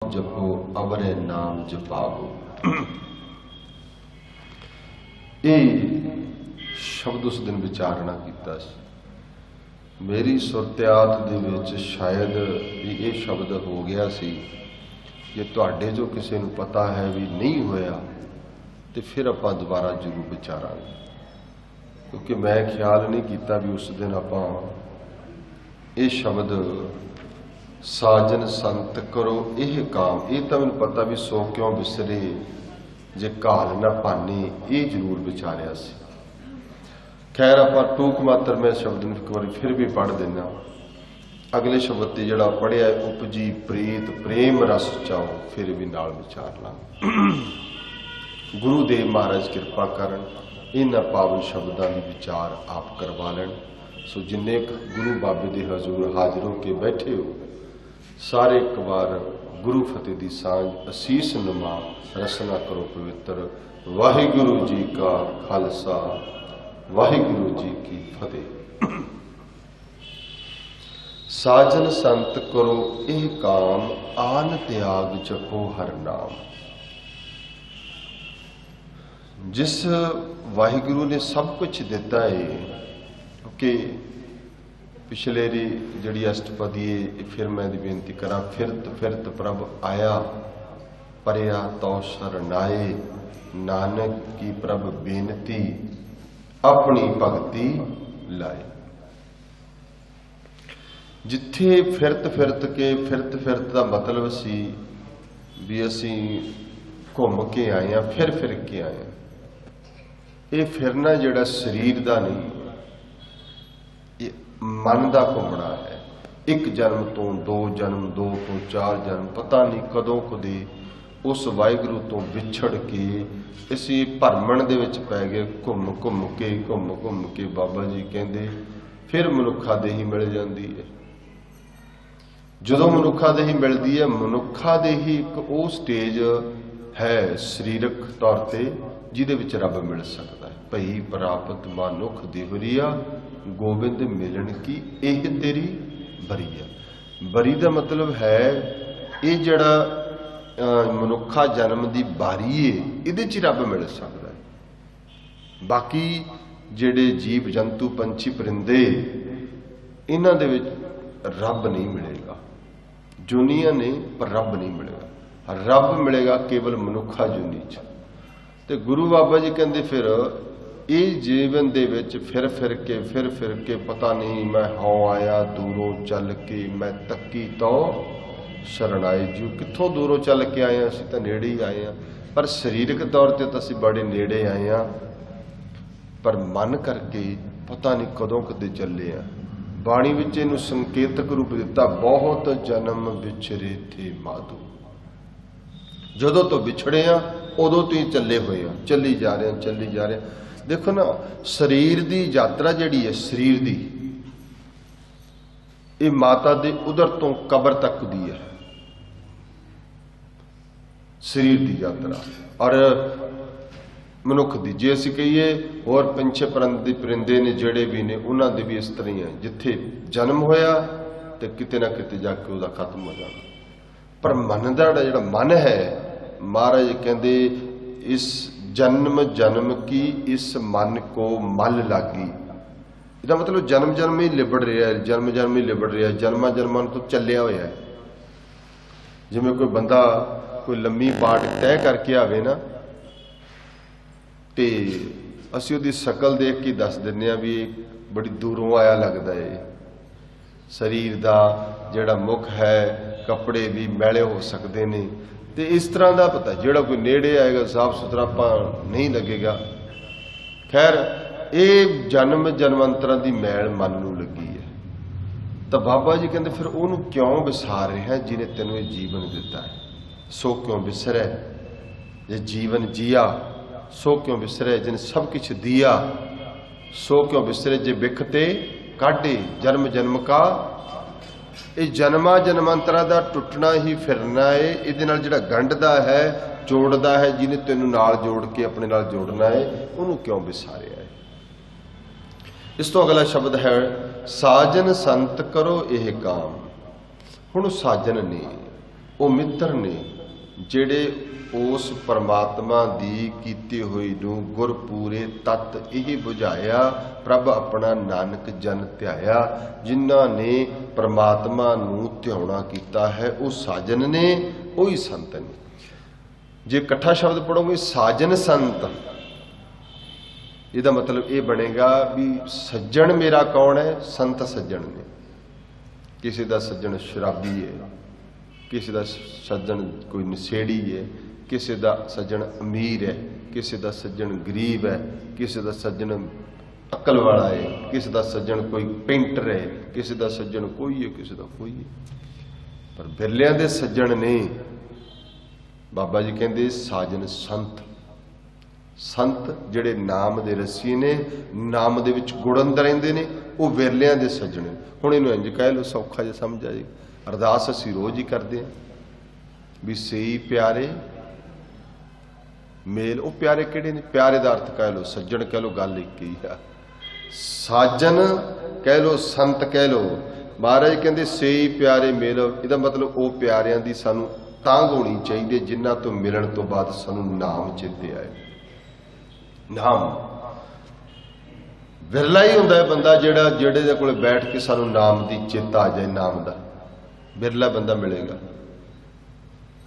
जपो अवरे नाम जपावो। ये शब्द उस दिन विचारना किया। मेरी सुरत्यात दे विच शायद भी ये शब्द हो गया सी जे तुहाडे जो किसी नूं पता है भी नहीं होया तो फिर आपां दोबारा जरूर विचारांगे, क्योंकि मैं ख्याल नहीं किया भी उस दिन आपां ये शब्द साजन संत करो यह काम, ये तो मैनूं पता भी सो क्यों विसरे जे घाल ना पानी, ये जरूर विचारिया सी। खैर आपां टूक मात्र मैं शब्द नूं एक बार फिर भी पढ़ देना। अगले शब्द ते जिहड़ा पढ़िया उपजी प्रीत प्रेम रस चाओ, फिर भी नाल विचार ला। गुरुदेव महाराज कृपा करन इन्हां पावन शब्दां दी विचार आप करवा लैण। सो जिन्ने गुरु बाबे दे हजूर हाजिर हो के बैठे हो सारे एक बार गुरु फतेह दी सांझ असीस नमा रसना करो पवित्र। वाहिगुरु जी का खालसा वाहिगुरु जी की फतेह। साजन संत करो यह काम, आन त्याग जपो हर नाम। जिस वाहिगुरु ने सब कुछ दिता है कि पिछले जी अष्टपदी फिर मैं बेनती करा, फिरत प्रभ आया परया तो शरणाए, नानक की प्रभ बेनती अपनी भगती लाए। जिथे फिरत का मतलब सी भी असी घूम के आए हैं, फिर के आए हैं। ये फिरना जिहड़ा शरीर का नहीं, मन का घूमना है। एक जन्म तो दो जन्म, दो तो चार जन्म, पता नहीं कदों कदे उस वाहिगुरु तो विछड़ के इसी भरमण दे विच पै गए। घूम के बाबा जी कहते फिर मनुखा देही मिल जाती है। जदों मनुखा देही मिलती है, मनुखा देही एक वो स्टेज है सरीरक तौर पर जिहदे विच रब मिल सकता है। भई प्राप्त मानुख देवरिया, गोबिंद मिलन की एह तेरी बरी। बरी का मतलब है ये जड़ा मनुखा जन्म की बारी है, ये रब मिल सकता है। बाकी जेड़े जीव जंतु पंछी परिंदे इन्हां दे विच रब नहीं मिलेगा। जुनिया ने पर रब नहीं मिलेगा। रब मिलेगा केवल मनुखा जुनी च। ते गुरु बाबा जी कहते फिर ये जीवन दे विच फिर के पता नहीं मैं हो आया दूरों चल के, मैं तक्की तो शरणाई जी। कित्थों दूरों चल के आए हैं, असीं तां नेड़े ही आए हैं, पर शरीरक तौर पर तो असीं बड़े नेड़े आए हैं, पर मन करके पता नहीं कदों कदे चले हैं। बाणी विच इहनूं संकेतक रूप दिता, बहुत जन्म विछरे थे माधो। जदों तो विछड़े हैं उदों तो ही चले हुए हैं, चली जा रहे हैं। देखो ना, शरीर की यात्रा जिहड़ी है, शरीर की ये माता दे उधर तो कबर तक दी है शरीर की यात्रा। और मनुख की जे असीं कहीए होर पंछे परिंदे ने जिहड़े भी ने उन्हां दे भी इस तरह ही है। जिथे जन्म होया तो किते ना किते जाके उहदा खत्म हो जाना। पर मन का जिहड़ा मन है, महाराज कहते इस जन्म की इस मन को मल लागी। इसका मतलब जन्म ही लिबड़ रहा है, जन्म ही लिबड़ रहा है, जन्मां तो चलिया होया है। जिवें कोई बंदा कोई लम्मी बाट तय करके आवे ना, तो असीं उहदी शकल देख के दस दिंदे भी बड़ी दूरों आया लगता है। शरीर का जिहड़ा मुख है, कपड़े भी मैले हो सकते हैं, तो इस तरह का पता जोड़ा कोई नेड़े आएगा साफ सुथरा नहीं लगेगा। खैर ये जन्मांतरा की मैल मन नूं लगी है। तो बाबा जी कहते फिर उन्होंने क्यों विसार रहा है जिन्हें तेनों ये जीवन दिता है, सो क्यों विसरै। जे जीवन जिया सो क्यों विसरै, जिन्हें सब कुछ दिया सो क्यों विसरे। जे बिखते काटे जन्म का, ये जन्मांतरा का टुटना ही फिरना है। ये जिहड़ा गंढदा है, जोड़दा है, जिन्हें तेनों नाल जोड़ के अपने नाल जोड़ना है, उन्होंने क्यों विसारिया है। इस तो अगला शब्द है साजन संत करो यह काम। हुण साजन ने ਉਹ ਮਿੱਤਰ ਨੇ ਜਿਹੜੇ ਉਸ परमात्मा दी कीती हुई नूं गुर पूरे तत् यही बुझाया, प्रभ अपना नानक जन ध्याया। जिन्हां ने परमात्मा नूं ध्याउणा कीता है वो साजन ने, वही संत ने। जे इकट्ठा शब्द पढ़ोगे साजन संत, ਇਹਦਾ मतलब ये बनेगा भी सज्जन मेरा कौन है? संत सज्जन ने। किसी का सज्जन शराबी है, किसी का सज्जन कोई नशेड़ी है, किसी का सज्जन अमीर है, किसी का सज्जन गरीब है, किसी का सज्जन अकल वाला है, किसी का सज्जन कोई पेंटर है, किसी का सज्जन कोई है, किसी का कोई है। पर बिरलियां दे सज्जन ने बाबा जी कहते साजन संत। संत जिहड़े नाम दे रसी ने, नाम दे विच गुड़न रहिंदे ने, वो विरलियां दे सज्जन। हुण इहनूं इंज कह लो, सौखा जिहा समझ आ जाए। अरदास असीं रोज़ ही करते हैं भी सही प्यारे मेल। वो प्यारे किहड़े ने? प्यारे का अर्थ कह लो, सज्जन कह लो, गल एक ही है। साजन कह लो, संत कह लो। महाराज कहते सही प्यारे मेल, इसदा मतलब वो प्यारियां दी सानू तांग होनी चाहिए जिन्हां तो मिलन तो बाद सानू नाम चेते आए। नाम विरला ही हुंदा है बंदा जिहड़ा जिहड़े दे कोल बैठ के सानू नाम दी चेता आ जाए। नाम दा विरला बंदा मिलेगा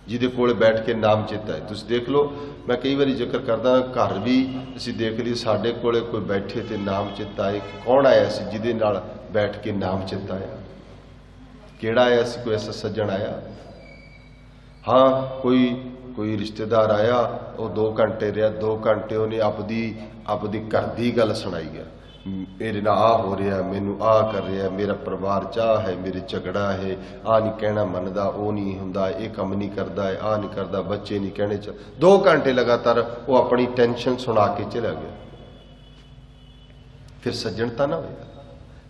जिहदे कोल बैठ के नाम चेता है। तुसीं देख लो, मैं कई बार जिक्र करदा, घर भी असीं देख लईए साडे कोले कोई बैठे ते नाम चेता आए। कौन आया सी जिहदे नाल बैठ के नाम चेता आया? किहड़ा आया सी? कोई ऐसा सज्जन आया? हाँ, कोई रिश्तेदार आया, वो 2 घंटे रहा, 2 घंटे उन्हें आपदी घर की गल सुनाई है। मेरे नाल आ हो रहा, मैनू आ कर रहा, मेरा परिवार चाह है, मेरे झगड़ा है, आ नहीं कहना मनदा, वो नहीं हुंदा, ये काम नहीं करता है, आ नहीं करता, बच्चे नहीं कहने। 2 घंटे लगातार वो अपनी टेंशन सुना के चला गया। फिर सज्जनता ना होया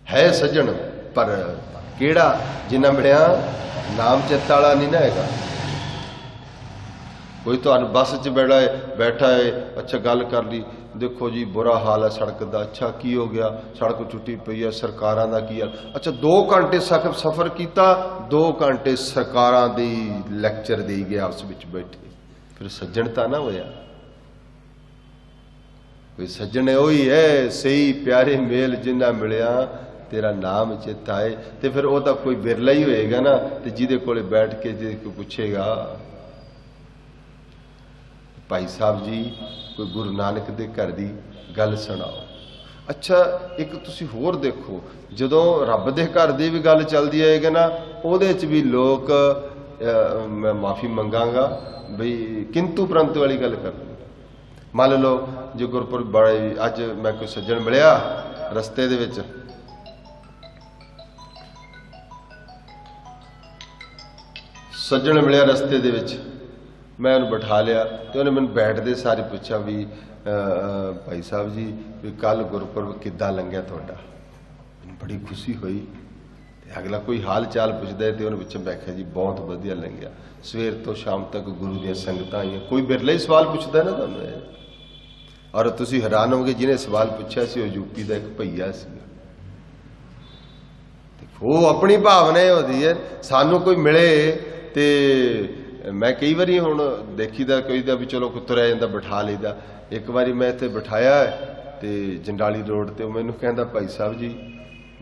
है सज्जन, पर केड़ा जिन्ना मिलिया नाम चेता वाला नहीं ना हैगा। कोई तो बस च बैठा है, अच्छा गल कर ली, देखो जी बुरा हाल है सड़क का, अच्छा की हो गया, सड़क टुटी पई है, सरकारां दा की हाल। अच्छा 2 घंटे सफर किया, 2 घंटे सरकारां दी लैक्चर दे गया उस विच बैठे। फिर सज्जनता ना होया। कोई सज्जन वही है सही प्यारे मेल जिन्ना मिलिया तेरा नाम चेता है। तो फिर वो तो कोई बिरला ही होएगा ना, तो जिहदे कोले बैठ के जे कोई पूछेगा भाई साहब जी कोई गुरु नानक दे घर दी गल सुनाओ। अच्छा एक तुसी होर देखो, जदों रब दे घर दी भी गल चलदी है ना, उहदे च भी लोग मैं माफ़ी मंगांगा बई किंतु परंतु वाली गल कर। मान लो जो गुरपुरब बड़े अज मैं कोई सज्जन मिलिया रस्ते दे विच, सज्जन मिलिया रस्ते दे विच, मैं उन्हें बिठा लिया तो उन्हें मैंने बैठते सारे पूछा भी भाई साहब जी भी कल गुरपुरब किद्दां लंघिया तुहाडा? मैनूं बड़ी खुशी हुई। अगला कोई हाल चाल पुछदा है तो उन्हें पिछे मैं आख्या जी बहुत वधिया लंघिया, सवेर तो शाम तक गुरु दी संगतां आईयां। कोई बिरला ही सवाल पुछदा है ना तुहानूं, और तुसीं हैरान होगे जिन्हें सवाल पूछा सी वो यूपी का एक भईया सी। वो अपनी भावना होती है, सानू कोई मिले तो मैं कई बारी हुण देखीदा कोई दा भी चलो कोई तुरया जांदा बिठा लईदा। एक बारी मैं इत्थे बिठाया तो जंडाली रोड ते मैनूं कहंदा भाई साहब जी,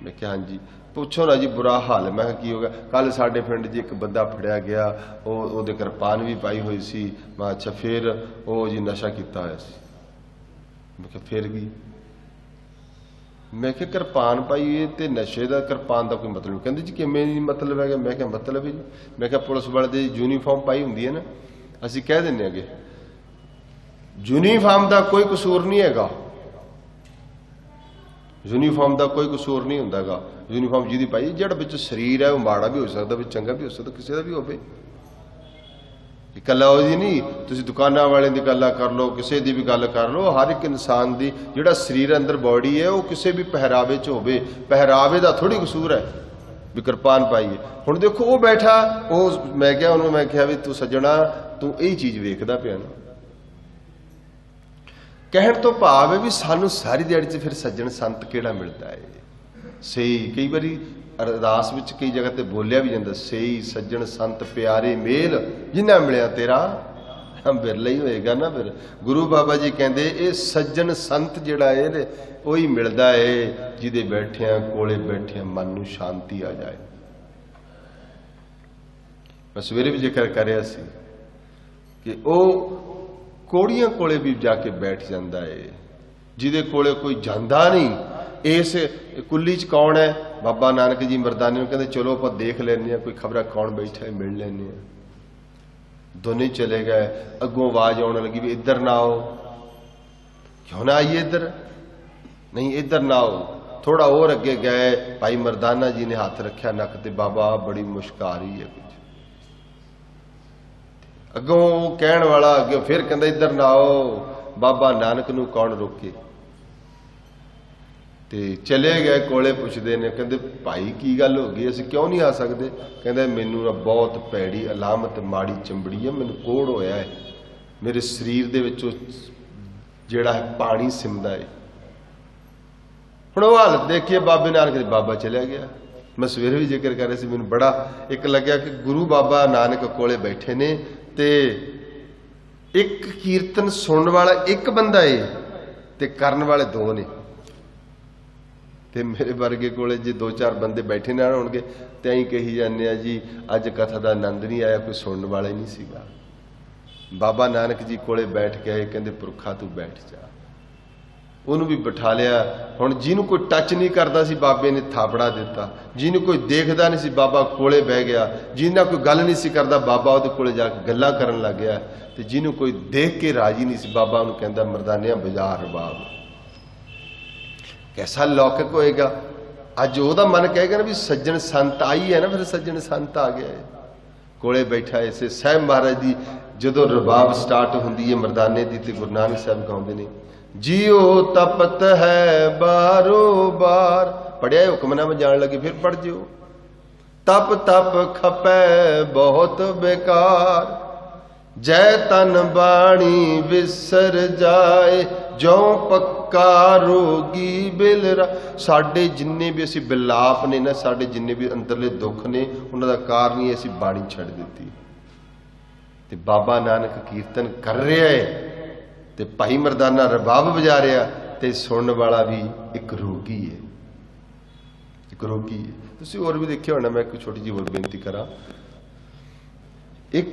मैं कहा हाँ जी, पुछो ना जी बुरा हाल। मैं की हो गया? कल साडे पिंड जी एक बंदा फड़िया गया, वो किरपान भी पाई हुई सी। मैं अच्छा फिर वो जी नशा किया होया सी। मैं कहा फिर की? मैं क्या किरपान पाई तो नशे का किरपान का कोई मतलब नहीं। कहते जी किमें नहीं मतलब है? मैं क्या मतलब है जी? मैं क्या पुलिस वाले की यूनीफॉर्म पाई होंगी है ना, असीं कह दें कि यूनीफॉर्म का कोई कसूर नहीं है, यूनीफॉर्म का कोई कसूर नहीं होंदा। यूनीफॉर्म जिहदी पाई, जिहड़ा विच शरीर है वो माड़ा भी हो सकता, भी चंगा भी हो सकता, किसी का भी होवे। इकला जी नहीं, तुसीं दुकानां वाले की गल कर लो, किसी की भी गल कर लो, हर एक इंसान की जिहड़ा शरीर अंदर बॉडी है वो किसी भी पहरावे च होवे, पहरावे का थोड़ी कसूर है भी किरपान पाई है। हुण देखो वो बैठा, वो मैं क्या उन्होंने मैं कहा भी तू सज्जणा तू यही चीज़ वेखदा पिया ना। कहण तो भाव है भी सानू सारी दिहाड़ी च फिर सज्जन संत किहड़ा मिलता है? सही कई बारी अरदास विच कई जगह ते बोलिया भी जाता, सेई सज्जन संत प्यारे मेल जिन्ना मिलिया तेरा बिरला ही होएगा ना। फिर गुरु बाबा जी कहते ये सज्जन संत जिहड़ा है वही मिलता है जिहदे बैठिया कोले बैठिया मन नूं शांति आ जाए। मैं सवेरे भी जिक्र कर रहा सी कि वह कोड़ियां कोले भी जाके बैठ जाता है, जिहदे कोले कोई जाता नहीं। इस कुल्ली च कौन है? बाबा नानक जी मरदाने नूं कहंदे चलो आप देख लैने, कोई खबरा कौन बैठा है, मिल लैने। दोनों चले गए, अगों आवाज आने लगी भी इधर ना आओ। क्यों ना आइए इधर? नहीं इधर ना आओ। थोड़ा और अगे गए, भाई मरदाना जी ने हाथ रखा नक ते, बाबा बड़ी मुश्क आ रही है कुछ। अगों कहण वाला अगे फिर कहंदा इधर ना आओ। बाबा नानक नूं कौन रोके? ते चले गए कोले, पुछदे ने, कहंदे भाई की गल हो गई, असीं क्यों नहीं आ सकते? कहंदे मैनूं ना बहुत भैड़ी अलामत माड़ी चंबड़ी है, मैनूं कोड़ होया है, मेरे शरीर दे विचों जिहड़ा है पानी सिमदा है। हुण ओह हालत देखिए बाबे नानक दे, बाबा चलिया गया। मैं सवेरे भी जिक्र कर रहा सी, मैनूं बड़ा एक लग्या कि गुरु बाबा नानक कोले बैठे ने ते एक कीर्तन सुनन वाला एक बंदा है ते करन वाले दो ने। ते मेरे वर्गे कोले जे दो चार बंदे बैठे ना होणगे ते अं कही जाने आ जी अज कथा का आनंद नहीं आया, कोई सुनने वाला ही नहीं सीगा। बाबा नानक जी कोले बैठ के आए, कहंदे पुरखा तू बैठ जा। उन्होंने भी बिठा लिया। हुण जिन्हों कोई टच नहीं करता सी बाबे ने थापड़ा दिता, जिन्हों कोई देखता नहीं सी बाबा कोले बह गया, जिन्ना कोई गल नहीं सी करता बाबा उहदे कोले जाके गल्लां करन लग गया, ते जिन्हों कोई देख के राजी नहीं सी बाबा उन्होंने कहंदा मरदानिया बजा रबाब। कैसा लौकिक होएगा। अज ओहदा मन कहेगा ना भी सज्जन संत आई है ना, फिर सज्जन संत आ गया है। कोले बैठा इसे साहब महाराज दी जदों रबाब स्टार्ट होंदी है मरदाने दी, ते गुरु नानक साहब गाउंदे ने, जियो तपत है बारो बार। पढ़िया हुक्मनामा जान लगे फिर पढ़ जियो। तप तप खपै बहुत बेकार, जय तन बाणी विसर जाए, जो पक्का रोगी बिलरा। साडे जिन्ने भी असी बिलाप ने ना, साडे जिन्ने भी अंदरले दुख ने, उन्हां दा कारण ही असी बाणी छड़ दित्ती। ते बाबा नानक कीर्तन कर रहा है ते भाई मरदाना रबाब बजा रहा, ते सुनने वाला भी एक रोगी है, एक रोगी है। तुसीं होर भी देखिया होना। मैं एक छोटी जी होर बेनती करा। एक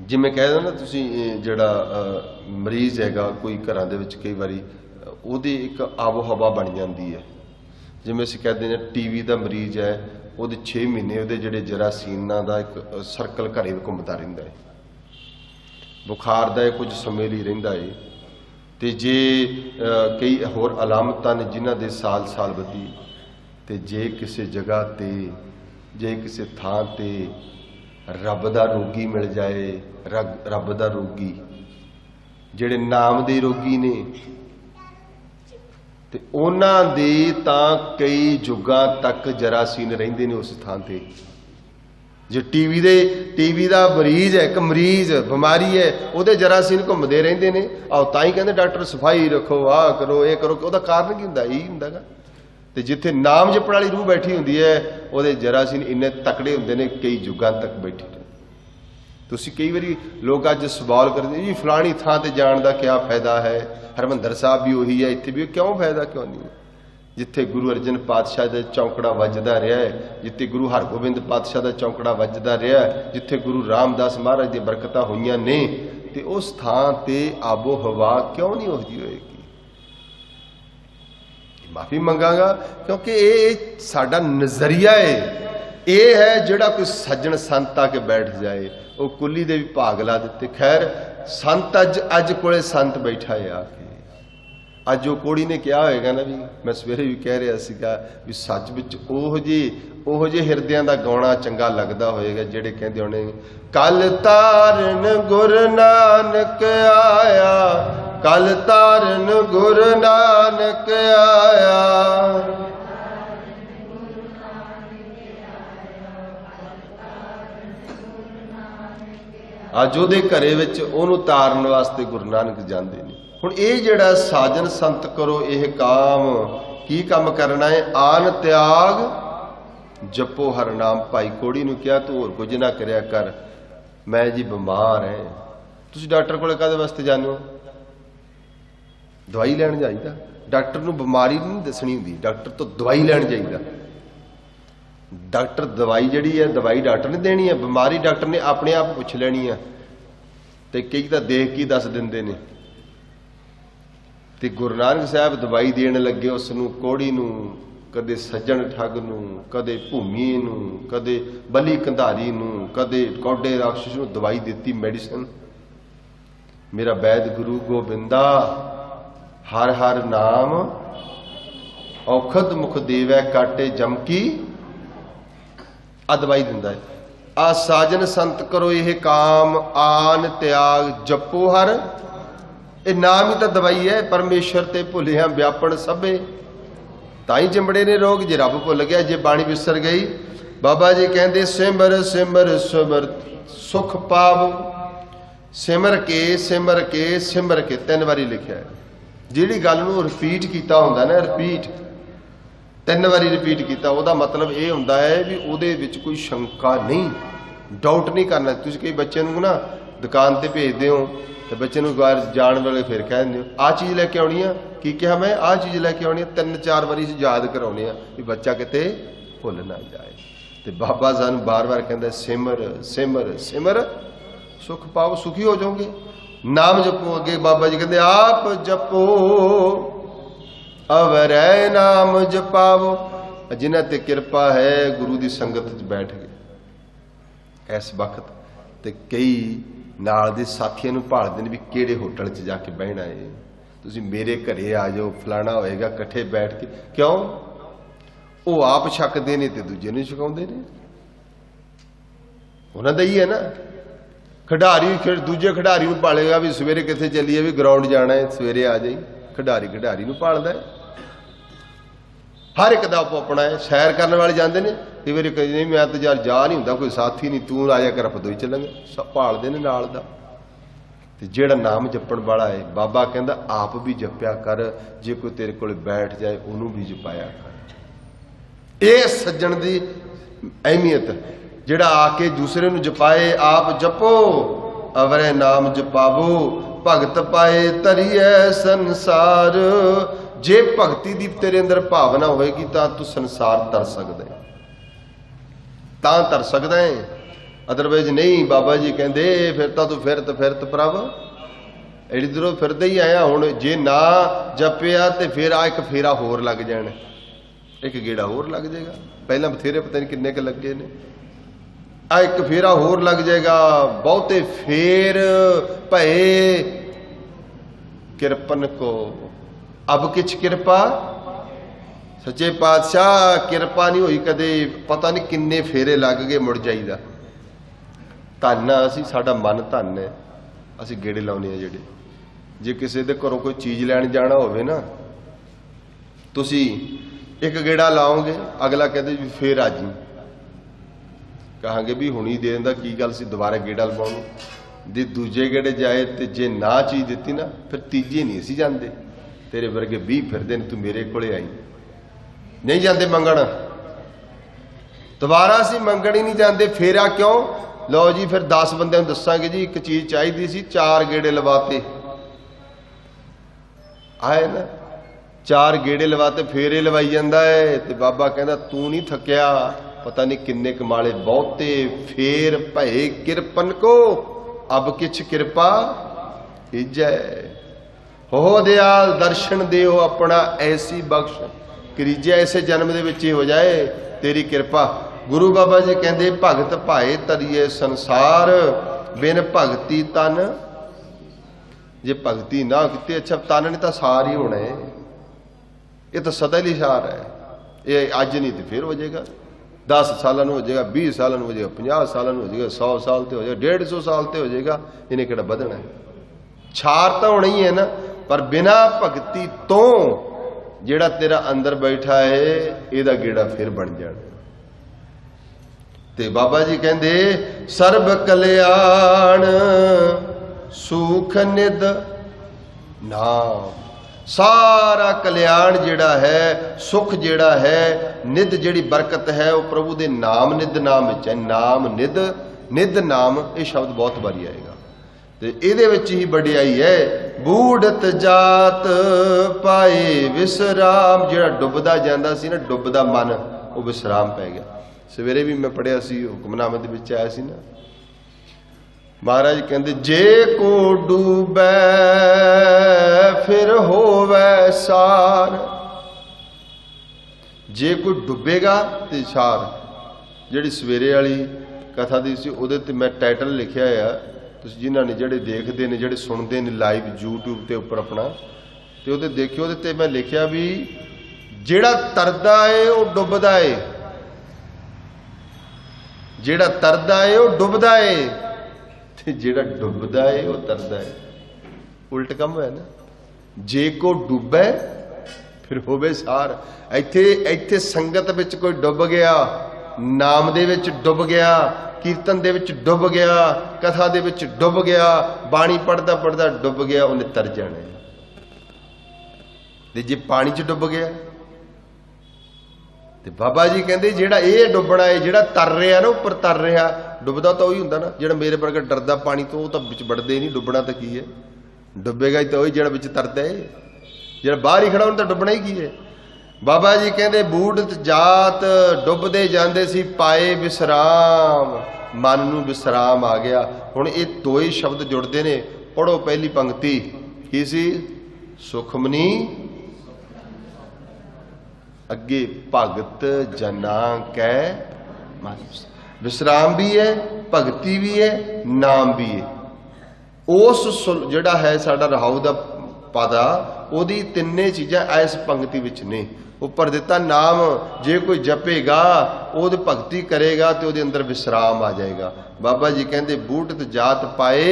जिवें कहदा ना तुसीं जिहड़ा मरीज़ हैगा कोई घरां दे विच कई वारी उहदी एक आबो हवा बन जाती है। जिवें असीं कहदे ने टीवी का मरीज़ है, उहदे 6 महीने उहदे जिहड़े जरासीनां दा एक सर्कल घरे घुमदा रहिंदा है। बुखार का कुछ समय लिए रहिंदा है, ते जे कई होर अलामतां ने जिन्हां दे साल साल वधी, ते जे किसी जगह ते जे किसी थां ते रब दा रोगी मिल जाए, रब दा रोगी जिहड़े नाम दे रोगी ने, ते उन्हां दे तां कई जुगां तक जरासीन रहिंदे ने उस थां ते। जे टीवी दा मरीज है, एक मरीज बीमारी है, उहदे जरासीन घुमदे रहिंदे ने। आओ तां ही कहंदे डॉक्टर सफाई रखो, आ करो ये करो। उहदा कारण की हुंदा? यही हुंदा गा। ते जिथे नाम जपण वाली रूह बैठी हुंदी है, उहदे जरासीन इन्ने तकड़े हुंदे ने, कई जुगां तक बैठी रहे। तुसीं कई वारी लोग अज सवाल करदे जी फलानी थां ते जाण दा क्या फायदा है? हरमंदर साहब भी उही है, इत्थे भी क्यों फायदा क्यों नहीं? जिथे गुरु अर्जन पातशाह का चौंकड़ा वजदा रहा है, जिथे गुरु हरगोबिंद पातशाह का चौंकड़ा वजदा रहा है, जिथे गुरु रामदास महाराज दी बरकतां होईयां ने, ते उस थां ते आबो हवा क्यों नहीं उहदी होएगी? माफी मंगांगा क्योंकि ये साडा नजरिया है। ये है जिहड़ा कोई सज्जन संत आके बैठ जाए, वो कुली दे भी भाग ला दिते। खैर संत अज कोले संत बैठा है आके। अज वो कोड़ी ने क्या होएगा ना, भी मैं सवेरे भी कह रहा सीगा भी सच विच ओह जे हिरदियां दा गाउणा चंगा लगदा होएगा जिहड़े कहंदे होणे कल तारन गुरु नानक आया, कल तारन गुरु नानक आया। अज उहदे घरे विच ओहनूं तारन वास्ते गुरु नानक जांदे ने। हुण ये जिहड़ा साजन संत करो यह काम, की काम करना है? आन त्याग जपो हर नाम। भाई कोड़ी नूं कहा तू होर कुछ ना करया कर, मैं जी बीमार है। तुसीं डॉक्टर कोल काहदे वास्ते जाने हो? दवाई लैण जाईदा। डॉक्टर नूं बीमारी नहीं दसनी हुंदी, डॉक्टर तो दवाई लैण जाईदा। डॉक्टर दवाई जिहड़ी है दवाई डॉक्टर ने देनी है, बीमारी डॉक्टर ने अपने आप पुछ लैनी है। ते कई तां देख के दस दिंदे ने। ते गुरु नानक साहब दवाई देण लगे उस नूं कोड़ी नूं, कदे सज्जण ठग नूं, कदे भूमी नूं, कदे बली कंधारी नूं, कदे कौडे राक्षस नूं दवाई दिती मेडिसिन। मेरा वैद गुरु गोबिंदा हर हर नाम औखद मुख देवै काटे जमकी आ दवाई दिंदा है। आ साजन संत करो यह काम आन त्याग जपो हर। ये नाम ही तो दवाई है। परमेश्वर ते भुलिया व्यापन सभे ताई चिंबड़े ने रोग। जे रब भुल गया, जे बाणी विसर गई। बाबा जी कहते सिमर सिमर सिमर सुख पावो। सिमर के सिमर के सिमर के 3 बारी लिखा है। जिहड़ी गल नूं रिपीट कीता हुंदा ना, रिपीट 3 बारी रिपीट किया, वह मतलब ये होंदा है भी उहदे विच कोई शंका नहीं, डाउट नहीं करना। तुसीं कई बच्चे नूं ना दुकान ते भेजदे हो तो बच्चे नूं बाहर जाण वाले फिर कह दिंदे हो आ चीज़ लैके आउणी आ, की कहा मैं आ चीज़ लैके आउणी आ। 3-4 बारी याद कराउने आ भी बच्चा किते भुल ना जाए। तो बाबा सानूं बार-बार कहंदा सिमर सिमर सिमर सुख पाओ, सुखी हो जाओगे। नाम जपो। अगे बाबा जी कहते आप जपो अवरै नाम जपावो। जिन्हां ते किरपा है गुरु की संगत च बैठ गए इस वक्त, ते कई नाल दे साथियों नूं भालदे ने भी किहड़े होटल च जाके बहना है। तुसीं मेरे घरे आ जाओ, फलाना होएगा, इकट्ठे बैठ के। क्यों? वो आप छकदे ने ते दूजे नूं छकाउंदे ने। उन्हां दा ही है ना। खिडारी फिर दूजे खिडारी नूं भालेगा भी सवेरे कित्थे चलीए, भी ग्राउंड जाना है, सवेरे आ जाई। खिडारी खिडारी नूं भालदा है। हर एक दा आपो अपना है। सैर करने वाले जाते हैं, कई बार कहीं नहीं मैं तो यार जा नहीं होंदा, कोई साथी नहीं, तू आ जा कर आप दो ही चलेंगे। सब भालते हैं नाल दा। ते जिहड़ा नाम जपण वाला है बाबा कहंदा आप भी जपिया कर, जे कोई तेरे कोल बैठ जाए उन्होंने भी जपाया कर। ये सज्जण की अहमियत। जिहड़ा आके दूसरे नूं जपाए, आप जपो अवरे नाम जपावो भगत पाए तरिए संसार। जे भगती दी तेरे अंदर भावना होएगी तो तू संसार तर सकदा है, तां तर सकदा है। अदरवाइज नहीं। बाबा जी कहते फिर तो तू फिरत प्रभ एडी दूरों फिरदे ही आया। हुण जे ना जपिया तो फिर आ एक फेरा होर लग जाना, एक गेड़ा होर लग जाएगा। पहला बथेरे पता नहीं किन्ने क लगे ने, आ एक फेरा होर लग जाएगा। बहुते फेर भये किरपन को अब किछ किरपा। सच्चे पातशाह किरपा नहीं हुई कदे, पता नहीं किन्ने फेरे लग गए, मुड़ जाईदा। धन असी, साडा मन धन है, असी गेड़े लाउने आ जेड़े। जे किसी दे घरों कोई चीज़ लैण जाना होवे ना, तुसी एक गेड़ा लाओगे, अगला कहते भी फिर आ जी, कहांगे भी हुणी दे दिंदा, की गल सी दोबारा गेड़ा लवाउण। जे दूजे गेड़े जाए तो जे ना चीज़ दिती ना, फिर तीजे नहीं असी जांदे। तेरे वर्गे 20 फिरदे ने, तू मेरे कोले आई नहीं जाते मंगण। दोबारा असी मंगण ही नहीं जाते। फेरा क्यों? लो जी फिर 10 बंदे दसांगे जी एक चीज़ चाहिए सी, 4 गेड़े लवाते आए ना, 4 गेड़े लवाते, फेरे लवाई जाता है। तो बाबा कहता तू नहीं थकिया, पता नहीं किन्ने कमाले बहुते फेर भये किरपन को अब किछ किरपा इजै। हो दयाल दर्शन देओ अपना ऐसी बख्श, करीजे ऐसे जन्म दे विच हो जाए तेरी कृपा। गुरु बाबा जी कहते भगत भाए तरिए संसार बिन भगती तन। जे भगती ना की, अच्छा तन ने तो सार ही होना है, ये तो सदा ही सार है। ये अज नहीं तो फिर हो जाएगा, 10 सालों हो जाएगा, 20 सालों हो जाएगा, 50 सालों हो जाएगा, 100 साल तो हो जाएगा, 150 साल तो हो जाएगा। इन्हें किहड़ा बधना है? छार तो होना ही है ना, पर बिना भगती तो जिहड़ा तेरा अंदर बैठा है इहदा गेड़ा फिर बन जाना। ते बाबा जी कहंदे सर्ब कल्याण सुख निद नाम। सारा कल्याण जिहड़ा है, सुख जिहड़ा है, निध जिहड़ी बरकत है वो प्रभु दे नाम निध नाम विच है। नाम निध निध नाम ये शब्द बहुत बारी आएगा ते इहदे विच ही वडियाई है। बूढ़त जात पाए विश्राम, जिहड़ा डुबदा जांदा सी ना, डुबदा मन, वो विश्राम पै गया। सवेरे भी मैं पढ़िया सी, हुक्मनामे दे विच आया सी ना, महाराज कहते जे को डूबै फिर होवै सार। जे कोई डुबेगा तो सार। जिहड़ी सवेरे वाली कथा दी सी उहदे ते मैं टाइटल लिखिया है, तुसीं जिन्हां ने जिहड़े देखदे ने, जिहड़े सुनदे ने लाइव यूट्यूब ते उपर अपना, ते उहदे देखियो, उहदे ते मैं लिखिया भी जिहड़ा तरदा है वो डुबदा है, जिहड़ा तरदा है वो डुबदा है, जिहड़ा डुबदा है वो तरदा है। उल्ट कम है ना। जे को डुबै फिर होवे सार। इत्थे इत्थे संगत विच कोई डुब गया, नाम दे विच डुब गया, कीर्तन दे विच डुब गया, कथा दे विच डुब गया, बाणी पढ़दा पढ़दा डुब गया, उन्हें तर जाना है। ते जे पानी च डुब गया ते बाबा जी कहते जिहड़ा ये डुबना है, जिहड़ा तर रहा ना, उपर तर रहा, डुबदा तो वही हुंदा ना। जिहड़ा मेरे वर्गा डरदा पानी तो वो तो विच वड़दे ही नहीं, डुबना तो की है, डुबेगा ही तो वही जिहड़ा विच तरदा है। जिहड़ा बाहर ही खड़ा उन्हें तो डुबना ही की है। बाबा जी कहते बूढ़त जात डुबदे जांदे सी पाए विश्राम, मन नूं विश्राम आ गया। हुण ये दो ही शब्द जुड़ते ने। पढ़ो पहली पंक्ति की सी, सुखमनी अगे भगत जना कै मन। विश्राम भी है, भगती भी है, नाम भी है। उस जिहड़ा है साडा रहाऊ दा पदा, ओदी तिन्ने चीज़ां इस पंक्ति विच ने। उपर दिता नाम, जे कोई जपेगा ओदी भगती करेगा तो ओदे अंदर विश्राम आ जाएगा। बाबा जी कहते बूढ़त जात पाए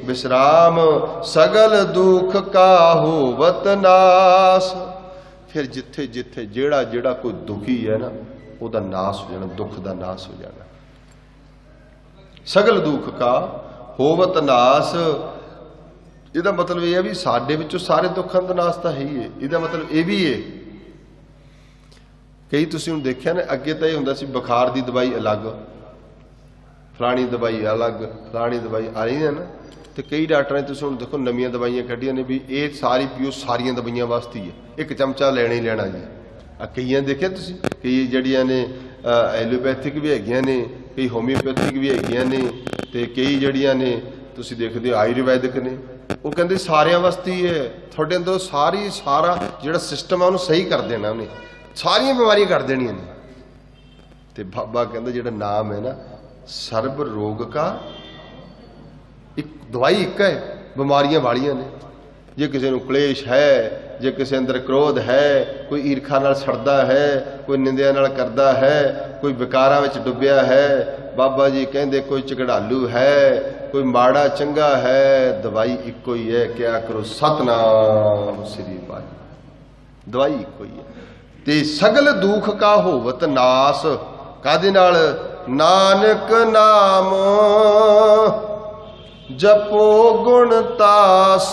विश्राम, सगल दुख का होवत नाश। फिर जिथे जिथे जेड़ा जेड़ा कोई दुखी है ना, उसका नाश हो जाना, दुख का नाश हो जाना। सगल दुख का होवत नाश, इसका मतलब यह है भी साडे विचों सारे दुखों का नाश तो है ही है। इसका मतलब यह भी है, कई तुसीं हुण देखिया ना, अगे तो यह हुंदा सी बुखार की दवाई अलग, फलानी दवाई अलग, फलानी दवाई आ रही है ना। तो कई डॉक्टर ने तुसीं हुण देखो नवीं दवाइयां कढ़ियां ने भी ये सारी पियो, सारियां दवाइयां वास्ते ही है, एक चमचा लेना ही लेना जी। कई देखिया तुसीं, कई जड़ियां ने एलोपैथिक भी हैगियां ने, कई होम्योपैथिक भी हैगियां ने, ते कई जड़ियां ने तुसीं देखदे आयुर्वैदिक ने। वो कहते सारियां वास्ते ही है, तुहाडे अंदर सारी सारा जिहड़ा सिस्टम है उन्हें सही कर देना, उन्हें सारियां बीमारियां कर देनियां ने। ते बाबा कहता जिहड़ा नाम है ना, सर्ब रोग का एक दवाई एक है, बीमारियां वालियां ने। जे किसी को क्लेश है, जे किसी अंदर क्रोध है, कोई ईर्खा नाल सड़दा है, कोई निंदिया नाल करदा है, कोई विकारां विच डुबिया है, बाबा जी कहते कोई झगड़ालू है, कोई माड़ा चंगा है, दवाई इको ही है, क्या करो सतनाम श्री वाहिगुरू। दवाई इको ही है। ते सगल दुख का होवत नाश, कादे नाल? नानक नाम जपो गुण तास।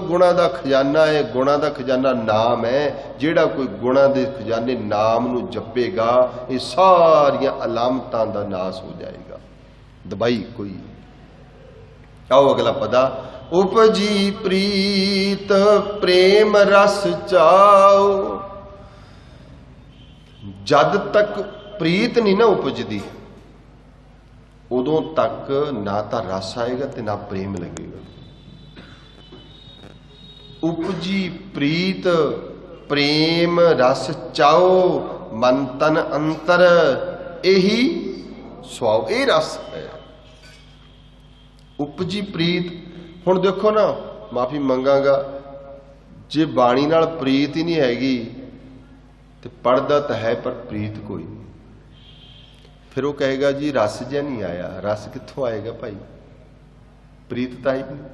गुणा का खजाना है, गुणा का खजाना नाम है। जिहड़ा कोई गुणा के खजाने नाम नूं जपेगा, ये सारियां अलामतां दा नाश हो जाएगा। दवाई कोई। आओ अगला पदा, उपजी प्रीत प्रेम रस चाओ। जद तक प्रीत नहीं ना उपजदी, उदों तक ना तो रस आएगा ते ना प्रेम लगेगा। उपजी प्रीत प्रेम रस चाओ, मन तन अंतर यही स्वाव, ये रस है। उपजी प्रीत, हुण देखो ना, माफी मंगांगा, जे बाणी नाल प्रीत ही नहीं हैगी तो पढ़दा तो है पर प्रीत कोई नहीं। फिर वो कहेगा जी रस जिहा नहीं आया। रस कित्थों आएगा भाई? प्रीत तो आई नहीं।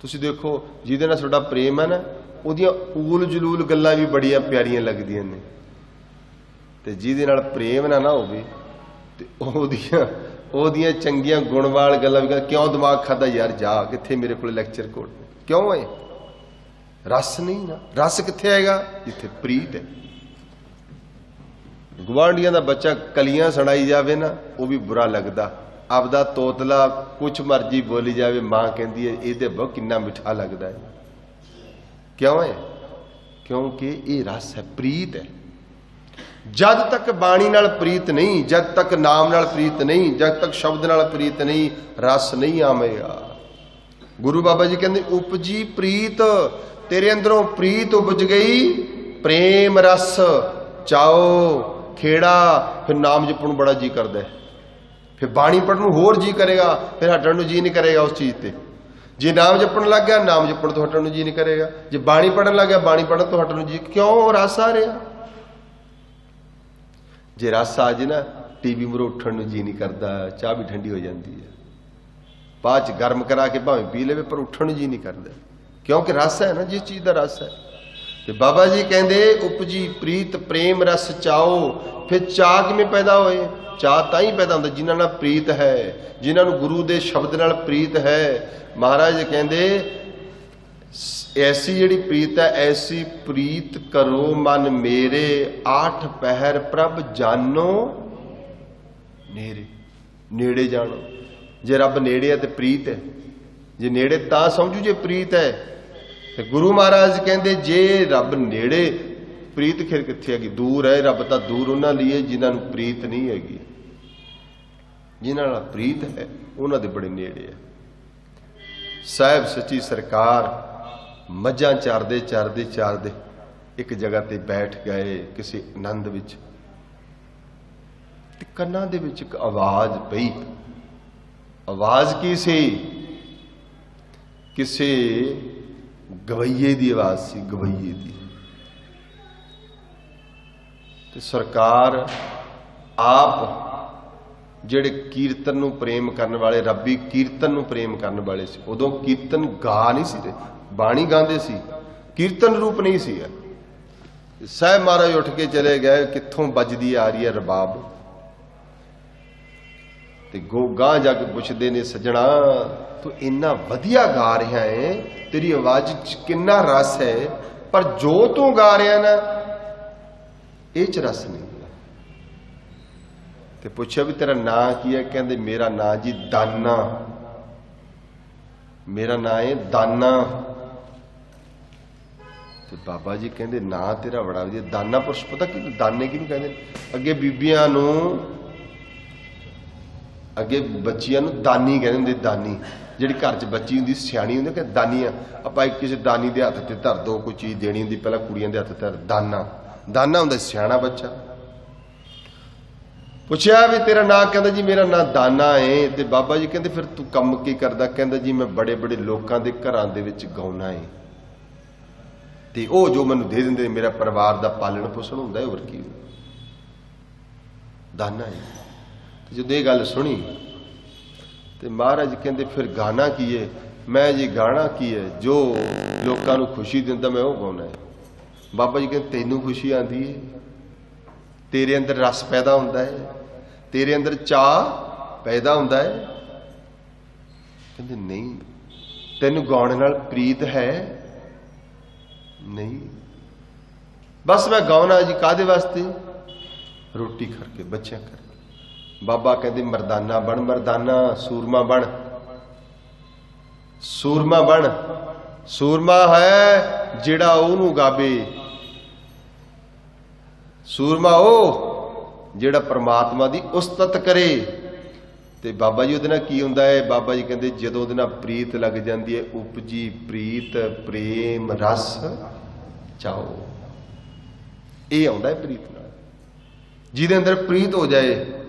तुसीं देखो जिहदे नाल तुहाडा प्रेम है ना, उहदियां ऊल जलूल गल्लां भी बड़ियां प्यारियां लगदियां ने, ते जिहदे नाल प्रेम ना होवे ते ओहदियां चंगियां गुणवाल गल्लां भी क्यों दिमाग खादा यार, जा कित्थे मेरे कोल लैक्चर कोट क्यों है। रस नहीं ना। रस कित्थे आएगा? जिथे प्रीत है। गुआढ़ियां दा बच्चा कलियां सुनाई जावे ना, वो भी बुरा लगदा। आपदा तोतला कुछ मर्जी बोली जावे, मां कहती है ये बहुत किन्ना मिठा लगता है। क्यों है? क्योंकि ये रस है, प्रीत है। जद तक बाणी नाल प्रीत नहीं, जद तक नाम नाल प्रीत नहीं, जद तक शब्द नाल प्रीत नहीं, रस नहीं आवेगा। गुरु बाबा जी कहते उपजी प्रीत, तेरे अंदरों प्रीत उपज गई, प्रेम रस चाओ खेड़ा, फिर नाम जपण बड़ा जी करदा है, फिर बाणी पढ़न नूं होर जी करेगा, फिर हटण नूं जी नहीं करेगा उस चीज ते। जे नाम जपण लग गया, नाम जपण तो हटण नूं जी नहीं करेगा। जे बाणी पढ़न लग गया, बाणी पढ़न तो हटण नूं जी, क्यों? रस आ रहा। जे रस आ जाए ना, टीवी मुरे उठण नूं जी नहीं करता, चाह भी ठंडी हो जाती है, बाद च गर्म करा के भावें पी लेवे, पर उठण नूं जी नहीं करता, क्योंकि रस है ना, जिस चीज का रस है। ते बाबा जी कहते उपजी प्रीत प्रेम रस चाओ। फिर चाह किवें पैदा होए? चाह तां ही पैदा होंदा जिन्हां नाल प्रीत है, जिन्हां नूं गुरु दे शब्द नाल प्रीत है। महाराज कहते ऐसी जिहड़ी प्रीत है, ऐसी प्रीत करो मन मेरे, आठ पहर प्रभ जानो नेड़े। नेड़े जानो, जे रब नेड़े है तो प्रीत है, जे नेड़े तां समझू जे प्रीत है। ते गुरु महाराज कहते जे रब नेड़े, प्रीत फिर कित्थे हैगी? दूर है। रब तां दूर उन्हां लई है जिन्हां नूं प्रीत नहीं हैगी। जिन्हां नाल प्रीत है उन्हां दे बड़े नेड़े है। साहिब सच्ची सरकार मझां चारदे चारदे चारदे एक जगह ते बैठ गए किसी आनंद विच, ते कन्नां दे विच एक आवाज पई। आवाज की सी? किसी गवैये दी आवाज सी, गवैये दी। ते सरकार आप ਜਿਹੜੇ ਕੀਰਤਨ ਨੂੰ ਪ੍ਰੇਮ ਕਰਨ ਵਾਲੇ, ਰੱਬੀ ਕੀਰਤਨ ਨੂੰ ਪ੍ਰੇਮ ਕਰਨ ਵਾਲੇ ਸੀ, ਉਦੋਂ ਕੀਰਤਨ ਗਾ ਨਹੀਂ ਸੀ ਰਹੇ, ਬਾਣੀ ਗਾਉਂਦੇ ਸੀ, ਕੀਰਤਨ ਰੂਪ ਨਹੀਂ ਸੀ। ਸਾਹਿਬ ਮਹਾਰਾਜ ਉੱਠ ਕੇ ਚਲੇ ਗਏ, ਕਿੱਥੋਂ ਵੱਜਦੀ ਆ ਰਹੀ ਹੈ ਰਬਾਬ, ਤੇ ਗਾਂ ਜਾ ਕੇ ਪੁੱਛਦੇ ਨੇ ਸੱਜਣਾ ਤੂੰ ਇੰਨਾ ਵਧੀਆ ਗਾ ਰਿਹਾ ਹੈ, ਤੇਰੀ ਆਵਾਜ਼ 'ਚ ਕਿੰਨਾ ਰਸ ਹੈ, ਪਰ ਜੋ ਤੂੰ ਗਾ ਰਿਹਾ ਨਾ ਇਹ 'ਚ ਰਸ ਨਹੀਂ। ਤੇ ਪੁੱਛਿਆ ਵੀ ਤੇਰਾ ਨਾਂ ਕੀ ਹੈ? ਕਹਿੰਦੇ ਮੇਰਾ ਨਾਂ ਜੀ ਦਾਨਾ, ਮੇਰਾ ਨਾਂ ਹੈ ਦਾਨਾ। ਤੇ ਬਾਬਾ ਜੀ ਕਹਿੰਦੇ ਨਾਂ ਤੇਰਾ ਬੜਾ ਵਧੀਆ, ਦਾਨਾ ਪੁਰਸ਼। ਪਤਾ ਕੀ ਦਾਨੇ ਕਿਹਨੂੰ ਕਹਿੰਦੇ? ਅੱਗੇ ਬੀਬੀਆਂ ਨੂੰ, ਅੱਗੇ ਬੱਚੀਆਂ ਨੂੰ ਦਾਨੀ ਕਹਿੰਦੇ ਹੁੰਦੇ। ਦਾਨੀ ਜਿਹੜੀ ਘਰ 'ਚ ਬੱਚੀ ਹੁੰਦੀ, ਸਿਆਣੀ ਹੁੰਦੀ, ਕਿ ਦਾਨੀਆਂ ਆਪਾਂ ਕਿਸੇ ਦਾਨੀ ਦੇ ਹੱਥ ਤੇ ਧਰ ਦੋ, ਕੋਈ ਚੀਜ਼ ਦੇਣੀ ਹੁੰਦੀ, ਪਹਿਲਾਂ ਕੁੜੀਆਂ ਦੇ ਹੱਥ ਧਰ। ਦਾਨਾ, ਦਾਨਾ ਹੁੰਦਾ ਸਿਆਣਾ ਬੱਚਾ। ਪੁੱਛਿਆ ਵੀ ਤੇਰਾ ਨਾਂ? ਕਹਿੰਦਾ ਜੀ ਮੇਰਾ ਨਾਂ ਦਾਨਾ ਹੈ। ਤੇ ਬਾਬਾ ਜੀ ਕਹਿੰਦੇ ਫਿਰ ਤੂੰ ਕੰਮ ਕੀ ਕਰਦਾ? ਕਹਿੰਦਾ ਜੀ ਮੈਂ ਬੜੇ ਬੜੇ ਲੋਕਾਂ ਦੇ ਘਰਾਂ ਦੇ ਵਿੱਚ ਗਾਉਣਾ ਹੈ, ਤੇ ਉਹ ਜੋ ਮੈਨੂੰ ਦੇ ਦਿੰਦੇ, ਮੇਰਾ ਪਰਿਵਾਰ ਦਾ ਪਾਲਣ ਪੋਸ਼ਣ ਹੁੰਦਾ ਹੈ, ਹੋਰ ਕੀ ਦਾਨਾ ਹੈ। ਤੇ ਜਦੋਂ ਇਹ ਗੱਲ ਸੁਣੀ ਤੇ ਮਹਾਰਾਜ ਕਹਿੰਦੇ ਫਿਰ ਗਾਣਾ ਕੀ ਹੈ? ਮੈਂ ਜੀ ਗਾਣਾ ਕੀ ਹੈ, ਜੋ ਲੋਕਾਂ ਨੂੰ ਖੁਸ਼ੀ ਦਿੰਦਾ ਮੈਂ ਉਹ ਗਾਉਣਾ ਹੈ। ਬਾਬਾ ਜੀ ਕਹਿੰਦੇ ਤੈਨੂੰ ਖੁਸ਼ੀ ਆਉਂਦੀ ਹੈ, ਤੇਰੇ ਅੰਦਰ ਰਸ ਪੈਦਾ ਹੁੰਦਾ ਹੈ, ਤੇਰੇ ਅੰਦਰ ਚਾਹ ਪੈਦਾ ਹੁੰਦਾ ਹੈ? ਕਹਿੰਦੇ ਨਹੀਂ। ਤੈਨੂੰ ਗਾਉਣ ਨਾਲ ਪ੍ਰੀਤ ਹੈ? ਨਹੀਂ, ਬਸ ਮੈਂ ਗਾਉਣਾ ਜੀ ਕਾਹਦੇ ਵਾਸਤੇ? ਰੋਟੀ ਕਰਕੇ, ਬੱਚਿਆਂ ਕਰਕੇ। ਬਾਬਾ ਕਹਿੰਦੇ ਮਰਦਾਨਾ ਬਣ, ਮਰਦਾਨਾ, ਸੂਰਮਾ ਬਣ, ਸੂਰਮਾ ਬਣ। ਸੂਰਮਾ ਹੈ ਜਿਹੜਾ ਉਹਨੂੰ ਗਾਵੇ, ਸੂਰਮਾ ਉਹ ਜਿਹੜਾ ਪਰਮਾਤਮਾ ਦੀ ਉਸਤਤ ਕਰੇ। ਤੇ ਬਾਬਾ ਜੀ ਉਹਦੇ ਨਾਲ ਕੀ ਹੁੰਦਾ ਹੈ? ਬਾਬਾ ਜੀ ਕਹਿੰਦੇ ਜਦੋਂ ਉਹਦੇ ਨਾਲ ਪ੍ਰੀਤ ਲੱਗ ਜਾਂਦੀ ਹੈ, ਉਪਜੀ ਪ੍ਰੀਤ ਪ੍ਰੇਮ ਰਸ ਚਾਓ। ਇਹ ਆਉਂਦਾ ਹੈ ਪ੍ਰੀਤ ਨਾਲ, ਜਿਹਦੇ ਅੰਦਰ ਪ੍ਰੀਤ ਹੋ ਜਾਏ।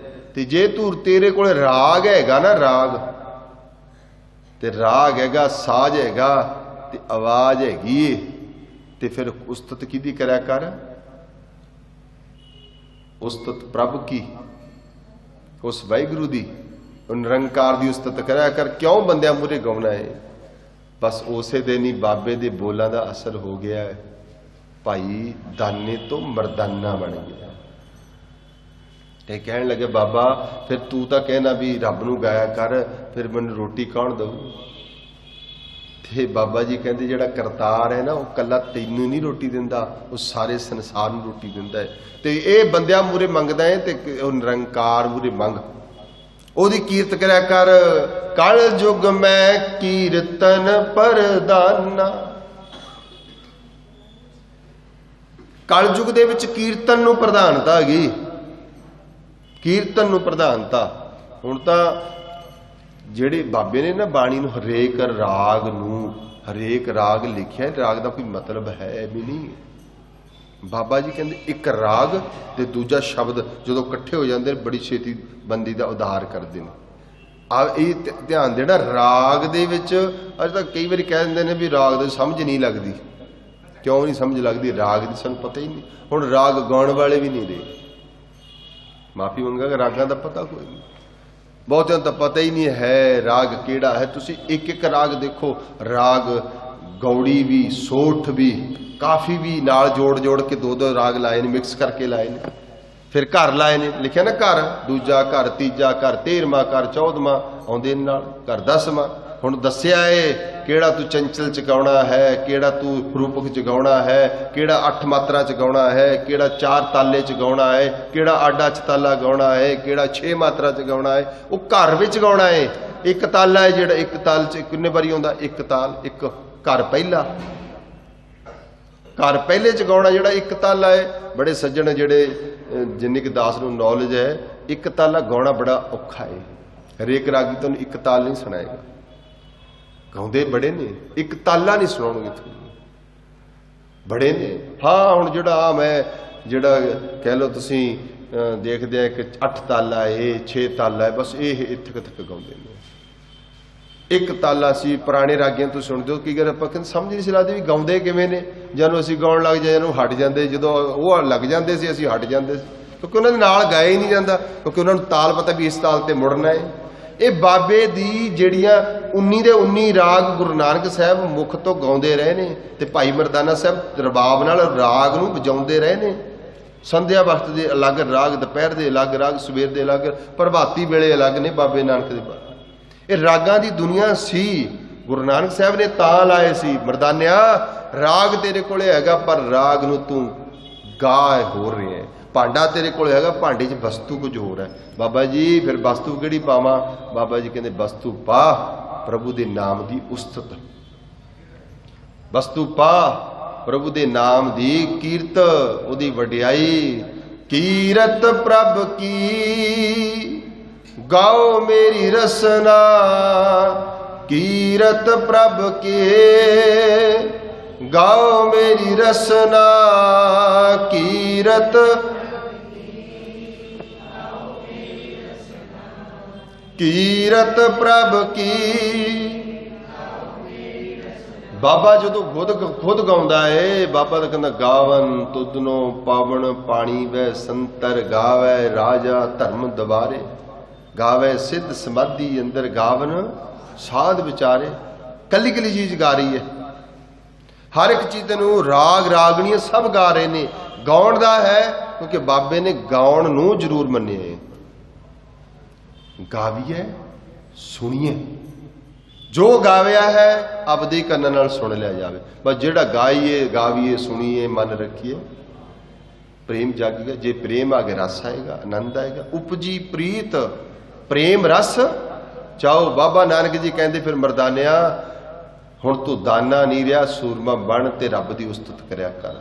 ਤੇ ਜੇ ਤੇਰੇ ਕੋਲ ਰਾਗ ਹੈਗਾ ਨਾ, ਰਾਗ ਤੇ ਰਾਗ ਹੈਗਾ, ਸਾਜ਼ ਹੈਗਾ, ਤੇ ਆਵਾਜ਼ ਹੈਗੀ ਏ, ਤੇ ਫਿਰ ਉਸਤਤ ਕਿਹਦੀ ਕਰਿਆ ਕਰ? ਉਸਤਤ ਪ੍ਰਭ ਕੀ, ਉਸ ਵਾਹਿਗੁਰੂ ਦੀ, ਉਹ ਨਿਰੰਕਾਰ ਦੀ ਉਸਤਤ ਕਰਿਆ ਕਰ। ਕਿਉਂ ਬੰਦਿਆਂ ਮੂਹਰੇ ਗਾਉਣਾ ਹੈ? ਬਸ ਉਸੇ ਦਿਨ ਹੀ ਬਾਬੇ ਦੇ ਬੋਲਾਂ ਦਾ ਅਸਰ ਹੋ ਗਿਆ ਹੈ, ਭਾਈ ਦਾਨੇ ਤੋਂ ਮਰਦਾਨਾ ਬਣ ਗਿਆ। ਤੇ ਕਹਿਣ ਲੱਗੇ ਬਾਬਾ ਫਿਰ ਤੂੰ ਤਾਂ ਕਹਿਣਾ ਵੀ ਰੱਬ ਨੂੰ ਗਾਇਆ ਕਰ, ਫਿਰ ਮੈਨੂੰ ਰੋਟੀ ਕੌਣ ਦਊ? ਤੇ ਬਾਬਾ ਜੀ ਕਹਿੰਦੇ ਜਿਹੜਾ ਕਰਤਾਰ ਹੈ ਨਾ ਉਹ ਕੱਲਾ ਤੈਨੂੰ ਨਹੀਂ ਰੋਟੀ ਦਿੰਦਾ, ਉਹ ਸਾਰੇ ਸੰਸਾਰ ਨੂੰ ਰੋਟੀ ਦਿੰਦਾ ਹੈ। ਤੇ ਇਹ ਬੰਦਿਆਂ ਮੂਰੇ ਮੰਗਦਾ ਹੈ ਤੇ ਉਹ ਨਿਰੰਕਾਰ ਮੂਰੇ ਮੰਗ, ਉਹਦੀ ਕੀਰਤ ਕਰਿਆ ਕਰ। ਕਲ ਯੁਗ ਮੈਂ ਕੀਰਤਨ ਪ੍ਰਦਾਨਾ, ਕਲ ਯੁਗ ਦੇ ਵਿੱਚ ਕੀਰਤਨ ਨੂੰ ਪ੍ਰਧਾਨਤਾ ਹੈਗੀ, ਕੀਰਤਨ ਨੂੰ ਪ੍ਰਧਾਨਤਾ। ਹੁਣ ਤਾਂ ਜਿਹੜੇ ਬਾਬੇ ਨੇ ਨਾ ਬਾਣੀ ਨੂੰ ਹਰੇਕ ਰਾਗ ਨੂੰ, ਹਰੇਕ ਰਾਗ ਲਿਖਿਆ, ਰਾਗ ਦਾ ਕੋਈ ਮਤਲਬ ਹੈ ਵੀ ਨਹੀਂ। ਬਾਬਾ ਜੀ ਕਹਿੰਦੇ ਇੱਕ ਰਾਗ ਤੇ ਦੂਜਾ ਸ਼ਬਦ ਜਦੋਂ ਇਕੱਠੇ ਹੋ ਜਾਂਦੇ ਨੇ ਬੜੀ ਛੇਤੀ ਬੰਦੀ ਦਾ ਉਧਾਰ ਕਰਦੇ ਨੇ। ਆ ਇਹ ਧਿਆਨ ਦੇਣਾ, ਰਾਗ ਦੇ ਵਿੱਚ ਅੱਜ ਤੱਕ ਕਈ ਵਾਰੀ ਕਹਿ ਦਿੰਦੇ ਨੇ ਵੀ ਰਾਗ ਦੀ ਸਮਝ ਨਹੀਂ ਲੱਗਦੀ। ਕਿਉਂ ਨਹੀਂ ਸਮਝ ਲੱਗਦੀ? ਰਾਗ ਦੀ ਸਾਨੂੰ ਪਤਾ ਹੀ ਨਹੀਂ। ਹੁਣ ਰਾਗ ਗਾਉਣ ਵਾਲੇ ਵੀ ਨਹੀਂ ਰਹੇ, ਮਾਫੀ ਮੰਗਾਂਗਾ, ਰਾਗਾਂ ਦਾ ਪਤਾ ਕੋਈ ਨਹੀਂ, ਬਹੁਤਿਆਂ ਨੂੰ ਤਾਂ ਪਤਾ ਹੀ ਨਹੀਂ ਹੈ ਰਾਗ ਕਿਹੜਾ ਹੈ। ਤੁਸੀਂ ਇੱਕ ਇੱਕ ਰਾਗ ਦੇਖੋ, ਰਾਗ ਗੌੜੀ ਵੀ, ਸੋਠ ਵੀ, ਕਾਫੀ ਵੀ ਨਾਲ ਜੋੜ ਜੋੜ ਕੇ ਦੋ ਦੋ ਰਾਗ ਲਾਏ ਨੇ, ਮਿਕਸ ਕਰਕੇ ਲਾਏ ਨੇ। ਫਿਰ ਘਰ ਲਾਏ ਨੇ, ਲਿਖਿਆ ਨਾ ਘਰ, ਦੂਜਾ ਘਰ, ਤੀਜਾ ਘਰ, 13ਵਾਂ ਘਰ, 14ਵਾਂ ਆਉਂਦੇ ਨੇ ਨਾਲ, ਘਰ 10ਵਾਂ। ਹੁਣ ਦੱਸਿਆ ਏ ਕਿਹੜਾ ਤੂੰ ਚੰਚਲ ਚ ਗਾਉਣਾ ਹੈ, ਕਿਹੜਾ ਤੂੰ ਰੂਪਕ ਚ ਗਾਉਣਾ ਹੈ, ਕਿਹੜਾ 8 ਮਾਤਰਾ ਚ ਗਾਉਣਾ ਹੈ, ਕਿਹੜਾ 4 ਤਾਲੇ ਚ ਗਾਉਣਾ ਹੈ, ਕਿਹੜਾ ਆਡਾ ਚ ਤਾਲਾ ਗਾਉਣਾ ਹੈ, ਕਿਹੜਾ 6 ਮਾਤਰਾ ਚ ਗਾਉਣਾ ਹੈ। ਉਹ ਘਰ ਵਿੱਚ ਗਾਉਣਾ ਹੈ। ਇੱਕ ਤਾਲਾ ਹੈ ਜਿਹੜਾ, ਇੱਕ ਤਾਲ ਚ ਕਿੰਨੇ ਵਾਰੀ ਆਉਂਦਾ? ਇੱਕ ਤਾਲ, ਇੱਕ ਘਰ ਪਹਿਲਾ, ਘਰ ਪਹਿਲੇ ਚ ਗਾਉਣਾ ਜਿਹੜਾ ਇੱਕ ਤਾਲਾ ਹੈ। ਬੜੇ ਸੱਜਣ ਜਿਹੜੇ ਜਿੰਨੀ ਕਿ ਦਾਸ ਨੂੰ ਨੌਲੇਜ ਹੈ, ਇੱਕ ਤਾਲਾ ਗਾਉਣਾ ਬੜਾ ਔਖਾ ਹੈ। ਹਰੇਕ ਰਾਗੀ ਤੁਹਾਨੂੰ ਇੱਕ ਤਾਲ ਨਹੀਂ ਸੁਣਾਏਗਾ, ਗਾਉਂਦੇ ਬੜੇ ਨੇ, ਇੱਕ ਤਾਲਾ ਨਹੀਂ ਸੁਣਾਉਣਗੇ ਤੁਹਾਨੂੰ, ਬੜੇ ਨੇ। ਹਾਂ ਹੁਣ ਜਿਹੜਾ ਮੈਂ ਜਿਹੜਾ ਕਹਿ ਲਓ ਤੁਸੀਂ ਦੇਖਦੇ ਆ ਕਿ 8 ਤਾਲਾ ਹੈ, 6 ਤਾਲਾ ਹੈ, ਬਸ ਇਹ ਇੱਥੇ ਤੱਕ ਗਾਉਂਦੇ ਨੇ। ਇੱਕ ਤਾਲਾ ਸੀ ਪੁਰਾਣੇ ਰਾਗੀਆਂ ਤੋਂ ਸੁਣਦੇ ਹੋ, ਕੀ ਕਰ ਆਪਾਂ ਕਹਿੰਦੇ ਸਮਝ ਨਹੀਂ ਸੀ ਲੱਗਦੀ ਵੀ ਗਾਉਂਦੇ ਕਿਵੇਂ ਨੇ। ਜਦੋਂ ਅਸੀਂ ਗਾਉਣ ਲੱਗ ਜਾਏ ਇਹਨੂੰ ਹਟ ਜਾਂਦੇ, ਜਦੋਂ ਉਹ ਲੱਗ ਜਾਂਦੇ ਸੀ ਅਸੀਂ ਹਟ ਜਾਂਦੇ ਸੀ, ਕਿਉਂਕਿ ਉਹਨਾਂ ਦੇ ਨਾਲ ਗਾਇਆ ਹੀ ਨਹੀਂ ਜਾਂਦਾ, ਕਿਉਂਕਿ ਉਹਨਾਂ ਨੂੰ ਤਾਲ ਪਤਾ ਵੀ ਇਸ ਤਾਲ ਤੇ ਮੁੜਨਾ ਹੈ। ਇਹ ਬਾਬੇ ਦੀ ਜਿਹੜੀਆਂ 19 ਦੇ 19 ਰਾਗ ਗੁਰੂ ਨਾਨਕ ਸਾਹਿਬ ਮੁਖ ਤੋਂ ਗਾਉਂਦੇ ਰਹੇ ਨੇ, ਤੇ ਭਾਈ ਮਰਦਾਨਾ ਸਾਹਿਬ ਰਬਾਬ ਨਾਲ ਰਾਗ ਨੂੰ ਵਜਾਉਂਦੇ ਰਹੇ ਨੇ। ਸੰਧਿਆ ਵਕਤ ਦੇ ਅਲੱਗ ਰਾਗ, ਦੁਪਹਿਰ ਦੇ ਅਲੱਗ ਰਾਗ, ਸਵੇਰ ਦੇ ਅਲੱਗ, ਪ੍ਰਭਾਤੀ ਵੇਲੇ ਅਲੱਗ ਨੇ ਬਾਬੇ ਨਾਨਕ ਦੇ। ਇਹ ਰਾਗਾਂ ਦੀ ਦੁਨੀਆ ਸੀ, ਗੁਰੂ ਨਾਨਕ ਸਾਹਿਬ ਨੇ ਤਾਂ ਲਾਏ ਸੀ। ਮਰਦਾਨਿਆ ਰਾਗ ਤੇਰੇ ਕੋਲੇ ਹੈਗਾ, ਪਰ ਰਾਗ ਨੂੰ ਤੂੰ ਗਾ ਹੋ ਰਿਹਾ ਹੈ। ਭਾਂਡਾ ਤੇਰੇ ਕੋਲ ਹੈਗਾ, ਭਾਂਡੇ 'ਚ ਵਸਤੂ ਕੁਝ ਹੋਰ ਹੈ। ਬਾਬਾ ਜੀ ਫਿਰ ਵਸਤੂ ਕਿਹੜੀ ਪਾਵਾਂ? ਬਾਬਾ ਜੀ ਕਹਿੰਦੇ ਵਸਤੂ ਪਾ ਪ੍ਰਭੂ ਦੇ ਨਾਮ ਦੀ ਉਸਤਤ, ਵਸਤੂ ਪਾ ਪ੍ਰਭੂ ਦੇ ਨਾਮ ਦੀ ਕੀਰਤ, ਉਹਦੀ ਵਡਿਆਈ। ਕੀਰਤ ਪ੍ਰਭ ਕੀ ਗਾਓ ਮੇਰੀ ਰਸਨਾ, ਕੀਰਤ ਪ੍ਰਭ ਕੇ ਗਾਓ ਮੇਰੀ ਰਸਨਾ, ਕੀਰਤ ਕੀਰਤ ਪ੍ਰਭ ਕੀ। ਬਾਬਾ ਜਦੋਂ ਖੁਦ ਗਾਉਂਦਾ ਏ, ਬਾਬਾ ਤਾਂ ਕਹਿੰਦਾ ਗਾਵਨ ਤੁਧਨੋ ਪਾਵਨ ਪਾਣੀ ਵੈ ਸੰਤਰ, ਗਾਵੇ ਰਾਜਾ ਧਰਮ ਦਵਾਰੇ, ਗਾਵੇ ਸਿੱਧ ਸਮਾਧੀ ਅੰਦਰ, ਗਾਵਨ ਸਾਧ ਵਿਚਾਰੇ। ਕੱਲੀ ਕੱਲੀ ਚੀਜ਼ ਗਾ ਰਹੀ ਹੈ, ਹਰ ਇੱਕ ਚੀਜ਼ ਨੂੰ ਰਾਗ ਰਾਗਣੀਆਂ ਸਭ ਗਾ ਰਹੇ ਨੇ। ਗਾਉਣ ਦਾ ਹੈ ਕਿਉਂਕਿ ਬਾਬੇ ਨੇ ਗਾਉਣ ਨੂੰ ਜ਼ਰੂਰ ਮੰਨਿਆ ਹੈ। ਗਾਵੀਏ ਸੁਣੀਏ, ਜੋ ਗਾਵਿਆ ਹੈ ਆਪਦੇ ਕੰਨਾਂ ਨਾਲ ਸੁਣ ਲਿਆ ਜਾਵੇ। ਬਸ ਜਿਹੜਾ ਗਾਈਏ, ਗਾਵੀਏ, ਸੁਣੀਏ, ਮਨ ਰੱਖੀਏ, ਪ੍ਰੇਮ ਜਾਗੇਗਾ। ਜੇ ਪ੍ਰੇਮ ਆ ਕੇ ਰਸ ਆਏਗਾ, ਆਨੰਦ ਆਏਗਾ। ਉਪਜੀ ਪ੍ਰੀਤ ਪ੍ਰੇਮ ਰਸ ਚਾਓ। ਬਾਬਾ ਨਾਨਕ ਜੀ ਕਹਿੰਦੇ ਫਿਰ ਮਰਦਾਨਿਆ ਹੁਣ ਤੂੰ ਦਾਨਾ ਨਹੀਂ ਰਿਹਾ, ਸੂਰਮਾ ਬਣ ਤੇ ਰੱਬ ਦੀ ਉਸਤਤ ਕਰਿਆ ਕਰ।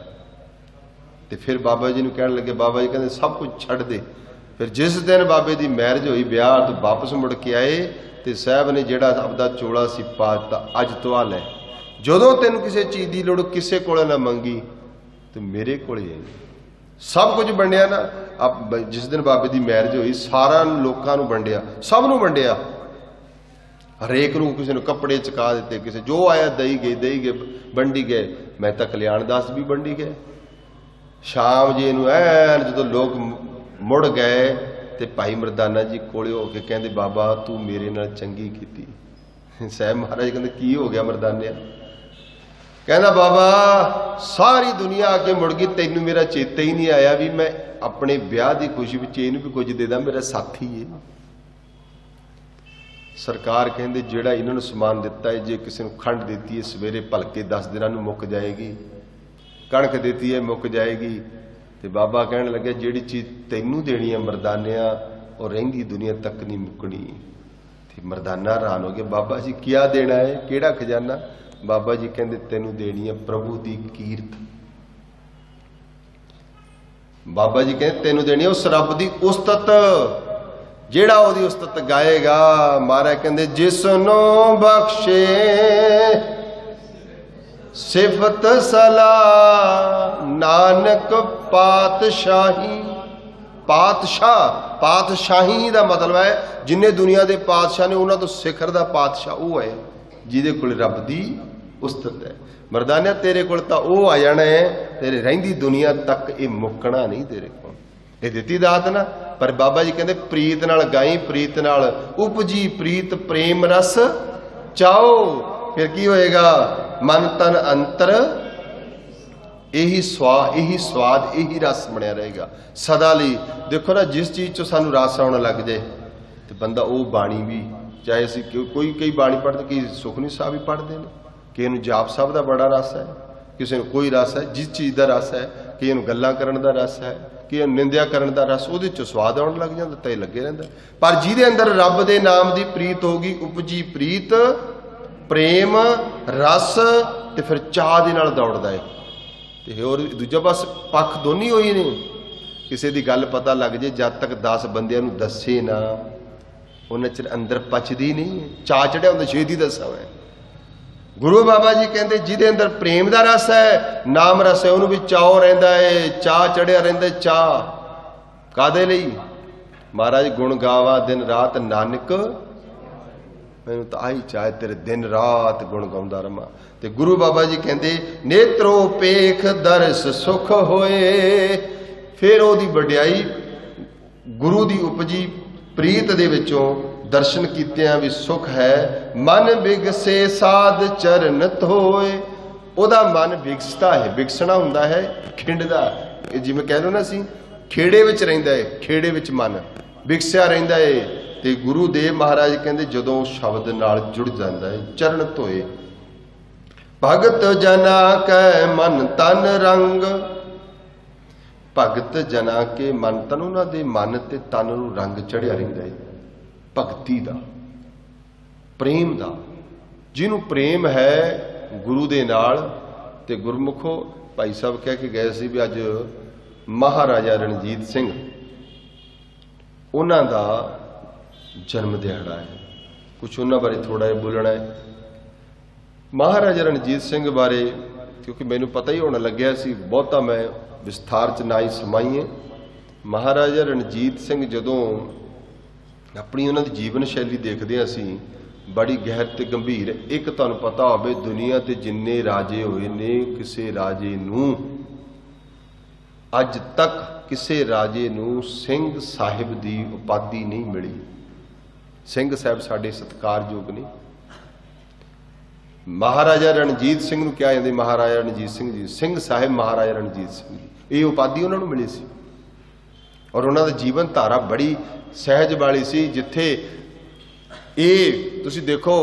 ਤੇ ਫਿਰ ਬਾਬਾ ਜੀ ਨੂੰ ਕਹਿਣ ਲੱਗੇ, ਬਾਬਾ ਜੀ ਕਹਿੰਦੇ ਸਭ ਕੁਝ ਛੱਡ ਦੇ। ਫਿਰ ਜਿਸ ਦਿਨ ਬਾਬੇ ਦੀ ਮੈਰਿਜ ਹੋਈ, ਵਿਆਹ ਤੋਂ ਵਾਪਸ ਮੁੜ ਕੇ ਆਏ, ਤੇ ਸਾਹਿਬ ਨੇ ਜਿਹੜਾ ਆਪਦਾ ਚੋਲਾ ਸੀ ਪਾ ਦਿੱਤਾ, ਅੱਜ ਤੋਂ ਆ ਲੈ, ਜਦੋਂ ਤੈਨੂੰ ਕਿਸੇ ਚੀਜ਼ ਦੀ ਲੋੜ ਕਿਸੇ ਕੋਲ ਨਾ ਮੰਗੀ ਤੇ ਮੇਰੇ ਕੋਲੇ ਆਈ। ਸਭ ਕੁਝ ਵੰਡਿਆ ਨਾ। ਜਿਸ ਦਿਨ ਬਾਬੇ ਦੀ ਮੈਰਿਜ ਹੋਈ, ਸਾਰਾ ਲੋਕਾਂ ਨੂੰ ਵੰਡਿਆ, ਸਭ ਨੂੰ ਵੰਡਿਆ, ਹਰੇਕ ਨੂੰ। ਕਿਸੇ ਨੂੰ ਕੱਪੜੇ ਚਕਾ ਦਿੱਤੇ, ਕਿਸੇ ਜੋ ਆਇਆ ਦਈ ਗਏ, ਵੰਡੀ ਗਏ। ਮੈਂ ਤਾਂ ਕਲਿਆਣ ਦਾਸ ਵੀ ਵੰਡੀ ਗਏ। ਸ਼ਾਮ ਜੀ ਨੂੰ ਐਨ ਜਦੋਂ ਲੋਕ ਮੁੜ ਗਏ ਤੇ ਭਾਈ ਮਰਦਾਨਾ ਜੀ ਕੋਲੇ ਹੋ ਕੇ ਕਹਿੰਦੇ, ਬਾਬਾ ਤੂੰ ਮੇਰੇ ਨਾਲ ਚੰਗੀ ਕੀਤੀ। ਸਾਹਿਬ ਮਹਾਰਾਜ ਕਹਿੰਦੇ ਕੀ ਹੋ ਗਿਆ ਮਰਦਾਨਿਆ? ਕਹਿੰਦਾ ਬਾਬਾ ਸਾਰੀ ਦੁਨੀਆ ਆ ਕੇ ਮੁੜ ਗਈ, ਤੈਨੂੰ ਮੇਰਾ ਚੇਤਾ ਹੀ ਨਹੀਂ ਆਇਆ ਵੀ ਮੈਂ ਆਪਣੇ ਵਿਆਹ ਦੀ ਖੁਸ਼ੀ ਵਿੱਚ ਇਹਨੂੰ ਵੀ ਕੁਝ ਦੇ ਦਾਂ, ਮੇਰਾ ਸਾਥੀ ਹੈ। सरकार कहते ਜਿਹੜਾ ਇਹਨਾਂ ਨੂੰ ਸਮਾਨ ਦਿੱਤਾ ਹੈ ਜੇ ਕਿਸੇ ਨੂੰ ਖੰਡ ਦਿੱਤੀ ਹੈ ਸਵੇਰੇ ਭਲਕੇ 10 ਦਿਨਾਂ ਨੂੰ ਮੁੱਕ ਜਾਏਗੀ, ਕਣਕ ਦਿੱਤੀ ਹੈ ਮੁੱਕ ਜਾਏਗੀ। ਤੇ ਬਾਬਾ ਕਹਿਣ ਲੱਗੇ ਜਿਹੜੀ ਚੀਜ਼ ਤੈਨੂੰ ਦੇਣੀ ਹੈ ਮਰਦਾਨਿਆ ਉਹ ਰਹਿੰਦੀ ਦੁਨੀਆ ਤੱਕ ਨਹੀਂ ਮੁੱਕਣੀ। ਤੇ ਮਰਦਾਨਾ ਹੈਰਾਨ ਹੋ ਗਿਆ, ਬਾਬਾ ਜੀ ਕਿਆ ਦੇਣਾ ਹੈ, ਕਿਹੜਾ ਖਜ਼ਾਨਾ? ਬਾਬਾ ਜੀ ਕਹਿੰਦੇ ਤੈਨੂੰ ਦੇਣੀ ਹੈ ਪ੍ਰਭੂ ਦੀ ਕੀਰਤ। ਬਾਬਾ ਜੀ ਕਹਿੰਦੇ ਤੈਨੂੰ ਦੇਣੀ ਹੈ ਉਸ ਰੱਬ ਦੀ ਉਸਤਤ, ਜਿਹੜਾ ਉਹਦੀ ਉਸਤਤ ਗਾਏਗਾ। ਮਹਾਰਾਜ ਕਹਿੰਦੇ ਜਿਸ ਨੂੰ ਬਖਸ਼ੇ ਸਿਫਤ ਸਲਾਹ ਨਾਨਕ ਪਾਤਸ਼ਾਹੀ। ਪਾਤਸ਼ਾਹੀ ਦਾ ਮਤਲਬ ਹੈ ਜਿੰਨੇ ਦੁਨੀਆ ਦੇ ਪਾਤਸ਼ਾਹ ਨੇ ਉਹਨਾਂ ਤੋਂ ਸਿਖਰ ਦਾ ਪਾਤਸ਼ਾਹ ਉਹ ਹੈ ਜਿਹਦੇ ਕੋਲ ਰੱਬ ਦੀ ਉਸਤਤ ਹੈ। ਮਰਦਾਨਿਆ ਤੇਰੇ ਕੋਲ ਤਾਂ ਉਹ ਆ ਜਾਣਾ ਹੈ, ਤੇਰੇ ਰਹਿੰਦੀ ਦੁਨੀਆ ਤੱਕ ਇਹ ਮੁੱਕਣਾ ਨਹੀਂ ਤੇਰੇ ਕੋਲ। ਇਹ ਦਿੱਤੀ ਦਾਤ ਨਾ। ਪਰ ਬਾਬਾ ਜੀ ਕਹਿੰਦੇ ਪ੍ਰੀਤ ਨਾਲ ਗਾਈ, ਪ੍ਰੀਤ ਨਾਲ ਉਪਜੀ ਪ੍ਰੀਤ ਪ੍ਰੇਮ ਰਸ ਚਾਓ। ਫਿਰ ਕੀ ਹੋਏਗਾ? ਮਨ ਤਨ ਅੰਤਰ ਇਹੀ ਸਵਾਦ ਇਹੀ ਰਸ ਬਣਿਆ ਰਹੇਗਾ ਸਦਾ ਲਈ। ਦੇਖੋ ਨਾ ਜਿਸ ਚੀਜ਼ 'ਚੋਂ ਸਾਨੂੰ ਰਸ ਆਉਣ ਲੱਗ ਜਾਏ ਤੇ ਬੰਦਾ ਉਹ ਬਾਣੀ ਵੀ, ਚਾਹੇ ਅਸੀਂ ਕਈ ਬਾਣੀ ਪੜ੍ਹਦੇ, ਕਈ ਸੁਖਮਨੀ ਸਾਹਿਬ ਵੀ ਪੜ੍ਹਦੇ ਨੇ, ਕਿਸੇ ਨੂੰ ਜਾਪ ਸਾਹਿਬ ਦਾ ਬੜਾ ਰਸ ਹੈ, ਕਿਸੇ ਨੂੰ ਕੋਈ ਰਸ ਹੈ ਜਿਸ ਚੀਜ਼ ਦਾ ਰਸ ਹੈ, ਕਿਸੇ ਨੂੰ ਗੱਲਾਂ ਕਰਨ ਦਾ ਰਸ ਹੈ, ਕਿਸੇ ਨੂੰ ਨਿੰਦਿਆ ਕਰਨ ਦਾ ਰਸ, ਉਹਦੇ 'ਚੋਂ ਸਵਾਦ ਆਉਣ ਲੱਗ ਜਾਂਦਾ ਤੇ ਲੱਗੇ ਰਹਿੰਦਾ। ਪਰ ਜਿਹਦੇ ਅੰਦਰ ਰੱਬ ਦੇ ਨਾਮ ਦੀ ਪ੍ਰੀਤ ਹੋਗੀ, ਉਪਜੀ ਪ੍ਰੀਤ ਪ੍ਰੇਮ ਰਸ, ਤੇ ਫਿਰ ਚਾਹ ਦੇ ਨਾਲ ਦੌੜਦਾ ਹੈ। ਤੇ ਹੋਰ ਦੂਜਾ ਬਸ ਪੱਖ ਦੋਨੀ ਹੋਈ ਨੇ। ਕਿਸੇ ਦੀ ਗੱਲ ਪਤਾ ਲੱਗ ਜੇ ਜਦ ਤੱਕ 10 ਬੰਦਿਆਂ ਨੂੰ ਦੱਸੇ ਨਾ ਉਹਨਾਂ ਚਿਰ ਅੰਦਰ ਪਚਦੀ ਨਹੀਂ। ਚਾਹ ਚੜਿਆ ਹੁੰਦਾ ਛੇਤੀ ਦੱਸਾਂ ਮੈਂ। ਗੁਰੂ ਬਾਬਾ ਜੀ ਕਹਿੰਦੇ ਜਿਹਦੇ ਅੰਦਰ ਪ੍ਰੇਮ ਦਾ ਰਸ ਹੈ, ਨਾਮ ਰਸ ਹੈ, ਉਹਨੂੰ ਵੀ ਚਾਅ ਰਹਿੰਦਾ ਹੈ, ਚਾਹ ਚੜਿਆ ਰਹਿੰਦਾ। ਚਾਹ ਕਾਦੇ ਲਈ? ਮਹਾਰਾਜ ਗੁਣ ਗਾਵਾ ਦਿਨ ਰਾਤ ਨਾਨਕ ਮੈਨੂੰ ਤਾਂ ਆਹੀ ਚਾਹੇ ਤੇਰੇ ਦਿਨ ਰਾਤ ਗੁਣ ਗਾਉਂਦਾ ਰਵਾਂ। ਤੇ ਗੁਰੂ ਬਾਬਾ ਜੀ ਕਹਿੰਦੇ ਨੇਤਰੋ ਪੇਖ ਦਰਸ ਸੁਖ ਹੋਏ। ਫਿਰ ਉਹਦੀ ਵਡਿਆਈ ਗੁਰੂ ਦੀ ਉਪਜੀ ਪ੍ਰੀਤ ਦੇ ਵਿੱਚੋਂ ਦਰਸ਼ਨ ਕੀਤਿਆਂ ਵੀ ਸੁਖ ਹੈ। ਮਨ ਵਿਗਸੇ ਸਾਧ ਚਰਨ ਧੋਏ। ਉਹਦਾ ਮਨ ਵਿਗਸਦਾ ਹੈ, ਵਿਗਸਣਾ ਹੁੰਦਾ ਹੈ ਖਿੰਡ ਦਾ। ਜਿਵੇਂ ਕਹਿ ਲਓ ਨਾ ਅਸੀਂ ਖੇੜੇ ਵਿੱਚ ਰਹਿੰਦਾ ਹੈ, ਖੇੜੇ ਵਿੱਚ ਮਨ ਵਿਗਸਿਆ ਰਹਿੰਦਾ ਹੈ। ਤੇ ਗੁਰੂ ਦੇਵ ਮਹਾਰਾਜ ਕਹਿੰਦੇ ਜਦੋਂ ਸ਼ਬਦ ਨਾਲ ਜੁੜ ਜਾਂਦਾ ਹੈ, ਚਰਨ ਧੋਏ। ਭਗਤ ਜਨਾ ਕੈ ਮਨ ਤਨ ਰੰਗ। ਭਗਤ ਜਨਾ ਕੇ ਮਨ ਤਨ, ਉਹਨਾਂ ਦੇ ਮਨ ਤੇ ਤਨ ਨੂੰ ਰੰਗ ਚੜਿਆ ਰਹਿੰਦਾ ਹੈ ਭਗਤੀ ਦਾ, ਪ੍ਰੇਮ ਦਾ। ਜਿਹਨੂੰ ਪ੍ਰੇਮ ਹੈ ਗੁਰੂ ਦੇ ਨਾਲ। ਤੇ ਗੁਰਮੁਖੋ ਭਾਈ ਸਾਹਿਬ ਕਹਿ ਕੇ ਗਏ ਸੀ ਵੀ ਅੱਜ ਮਹਾਰਾਜਾ ਰਣਜੀਤ ਸਿੰਘ ਉਹਨਾਂ ਦਾ ਜਨਮ ਦਿਹਾੜਾ ਹੈ। ਕੁਛ ਉਹਨਾਂ ਬਾਰੇ ਥੋੜਾ ਜਿਹਾ ਬੋਲਣਾ ਹੈ। ਮਹਾਰਾਜਾ ਰਣਜੀਤ ਸਿੰਘ ਬਾਰੇ ਕਿਉਂਕਿ ਮੈਨੂੰ ਪਤਾ ਹੀ ਹੋਣ ਲੱਗਿਆ ਸੀ, ਬਹੁਤਾ ਮੈਂ ਵਿਸਥਾਰ 'ਚ ਨਾ ਹੀ ਸਮਾਈਏ। ਮਹਾਰਾਜਾ ਰਣਜੀਤ ਸਿੰਘ ਜਦੋਂ ਆਪਣੀ ਉਹਨਾਂ ਦੀ ਜੀਵਨ ਸ਼ੈਲੀ ਦੇਖਦੇ ਹਾਂ ਅਸੀਂ, ਬੜੀ ਗਹਿਰ ਤੇ ਗੰਭੀਰ। ਇੱਕ ਤੁਹਾਨੂੰ ਪਤਾ ਹੋਵੇ ਦੁਨੀਆ ਤੇ ਜਿੰਨੇ ਰਾਜੇ ਹੋਏ ਨੇ, ਕਿਸੇ ਰਾਜੇ ਨੂੰ ਅੱਜ ਤੱਕ ਕਿਸੇ ਰਾਜੇ ਨੂੰ ਸਿੰਘ ਸਾਹਿਬ ਦੀ ਉਪਾਧੀ ਨਹੀਂ ਮਿਲੀ। ਸਿੰਘ ਸਾਹਿਬ ਸਾਡੇ ਸਤਿਕਾਰਯੋਗ ਨੇ। ਮਹਾਰਾਜਾ ਰਣਜੀਤ ਸਿੰਘ ਨੂੰ ਕਿਹਾ ਜਾਂਦਾ ਮਹਾਰਾਜਾ ਰਣਜੀਤ ਸਿੰਘ ਜੀ, ਸਿੰਘ ਸਾਹਿਬ ਮਹਾਰਾਜਾ ਰਣਜੀਤ ਸਿੰਘ ਜੀ, ਇਹ ਉਪਾਧੀ ਉਹਨਾਂ ਨੂੰ ਮਿਲੀ ਸੀ। ਔਰ ਉਹਨਾਂ ਦੀ ਜੀਵਨ ਧਾਰਾ ਬੜੀ ਸਹਿਜ ਵਾਲੀ ਸੀ। ਜਿੱਥੇ ਇਹ ਤੁਸੀਂ ਦੇਖੋ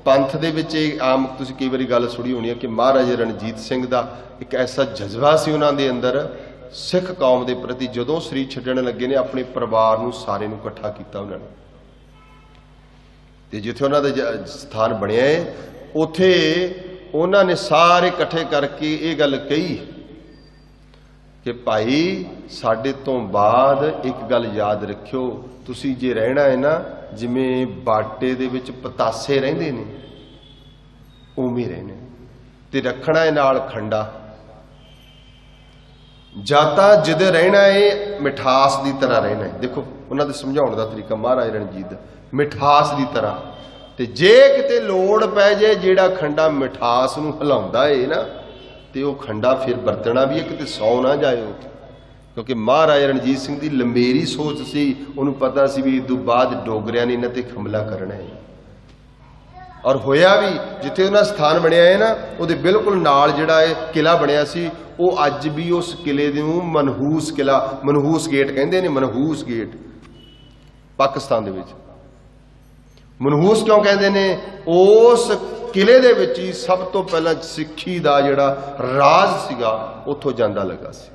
ਪੰਥ ਦੇ ਵਿੱਚ ਇਹ ਆਮ ਤੁਸੀਂ ਕਈ ਵਾਰੀ ਗੱਲ ਸੁਣੀ ਹੋਣੀ ਹੈ ਕਿ ਮਹਾਰਾਜਾ ਰਣਜੀਤ ਸਿੰਘ ਦਾ ਇੱਕ ਐਸਾ ਜਜ਼ਬਾ ਸੀ ਉਹਨਾਂ ਦੇ ਅੰਦਰ ਸਿੱਖ ਕੌਮ ਦੇ ਪ੍ਰਤੀ। ਜਦੋਂ ਸਰੀਰ ਛੱਡਣ ਲੱਗੇ ਨੇ ਆਪਣੇ ਪਰਿਵਾਰ ਨੂੰ ਸਾਰੇ ਨੂੰ ਇਕੱਠਾ ਕੀਤਾ ਉਹਨਾਂ ਨੇ। ਤੇ ਜਿੱਥੇ ਉਹਨਾਂ ਦਾ ਸਥਾਨ ਬਣਿਆ ਹੈ ਉੱਥੇ ਉਹਨਾਂ ਨੇ ਸਾਰੇ ਇਕੱਠੇ ਕਰਕੇ ਇਹ ਗੱਲ ਕਹੀ ਕਿ ਭਾਈ ਸਾਡੇ ਤੋਂ ਬਾਅਦ ਇੱਕ ਗੱਲ ਯਾਦ ਰੱਖਿਓ, ਤੁਸੀਂ ਜੇ ਰਹਿਣਾ ਹੈ ਨਾ ਜਿਵੇਂ ਬਾਟੇ ਦੇ ਵਿੱਚ ਪਤਾਸੇ ਰਹਿੰਦੇ ਨੇ ਉਵੇਂ ਰਹਿਣਾ, ਤੇ ਰੱਖਣਾ ਹੈ ਨਾਲ ਖੰਡਾ। ਜਾਂ ਤਾਂ ਜਿੱਦ ਰਹਿਣਾ ਹੈ ਮਿਠਾਸ ਦੀ ਤਰ੍ਹਾਂ ਰਹਿਣਾ ਹੈ। ਦੇਖੋ ਉਹਨਾਂ ਦੇ ਸਮਝਾਉਣ ਦਾ ਤਰੀਕਾ ਮਹਾਰਾਜਾ ਰਣਜੀਤ ਦਾ, ਮਿਠਾਸ ਦੀ ਤਰ੍ਹਾਂ। ਤੇ ਜੇ ਕਿਤੇ ਲੋੜ ਪੈ ਜੇ ਜਿਹੜਾ ਖੰਡਾ ਮਿਠਾਸ ਨੂੰ ਹਿਲਾਉਂਦਾ ਏ ਨਾ, ਤੇ ਉਹ ਖੰਡਾ ਫਿਰ ਵਰਤਣਾ ਵੀ ਹੈ, ਕਿਤੇ ਸੌ ਨਾ ਜਾਇਓ। ਕਿਉਂਕਿ ਮਹਾਰਾਜਾ ਰਣਜੀਤ ਸਿੰਘ ਦੀ ਲੰਮੇਰੀ ਸੋਚ ਸੀ। ਉਹਨੂੰ ਪਤਾ ਸੀ ਵੀ ਇਸ ਤੋਂ ਬਾਅਦ ਡੋਗਰਿਆਂ ਨੇ ਇਹਨਾਂ ਤੇ ਹਮਲਾ ਕਰਨਾ ਹੈ। ਔਰ ਹੋਇਆ ਵੀ। ਜਿੱਥੇ ਉਹਨਾਂ ਸਥਾਨ ਬਣਿਆ ਹੈ ਨਾ ਉਹਦੇ ਬਿਲਕੁਲ ਨਾਲ ਜਿਹੜਾ ਇਹ ਕਿਲਾ ਬਣਿਆ ਸੀ, ਉਹ ਅੱਜ ਵੀ ਉਸ ਕਿਲੇ ਨੂੰ ਮਨਹੂਸ ਕਿਲਾ, ਮਨਹੂਸ ਗੇਟ ਕਹਿੰਦੇ ਨੇ, ਮਨਹੂਸ ਗੇਟ ਪਾਕਿਸਤਾਨ ਦੇ ਵਿੱਚ। ਮਨਹੂਸ ਕਿਉਂ ਕਹਿੰਦੇ ਨੇ? ਉਸ ਕਿਲੇ ਦੇ ਵਿੱਚ ਹੀ ਸਭ ਤੋਂ ਪਹਿਲਾਂ ਸਿੱਖੀ ਦਾ ਜਿਹੜਾ ਰਾਜ ਸੀਗਾ ਉੱਥੋਂ ਜਾਂਦਾ ਲੱਗਾ ਸੀ।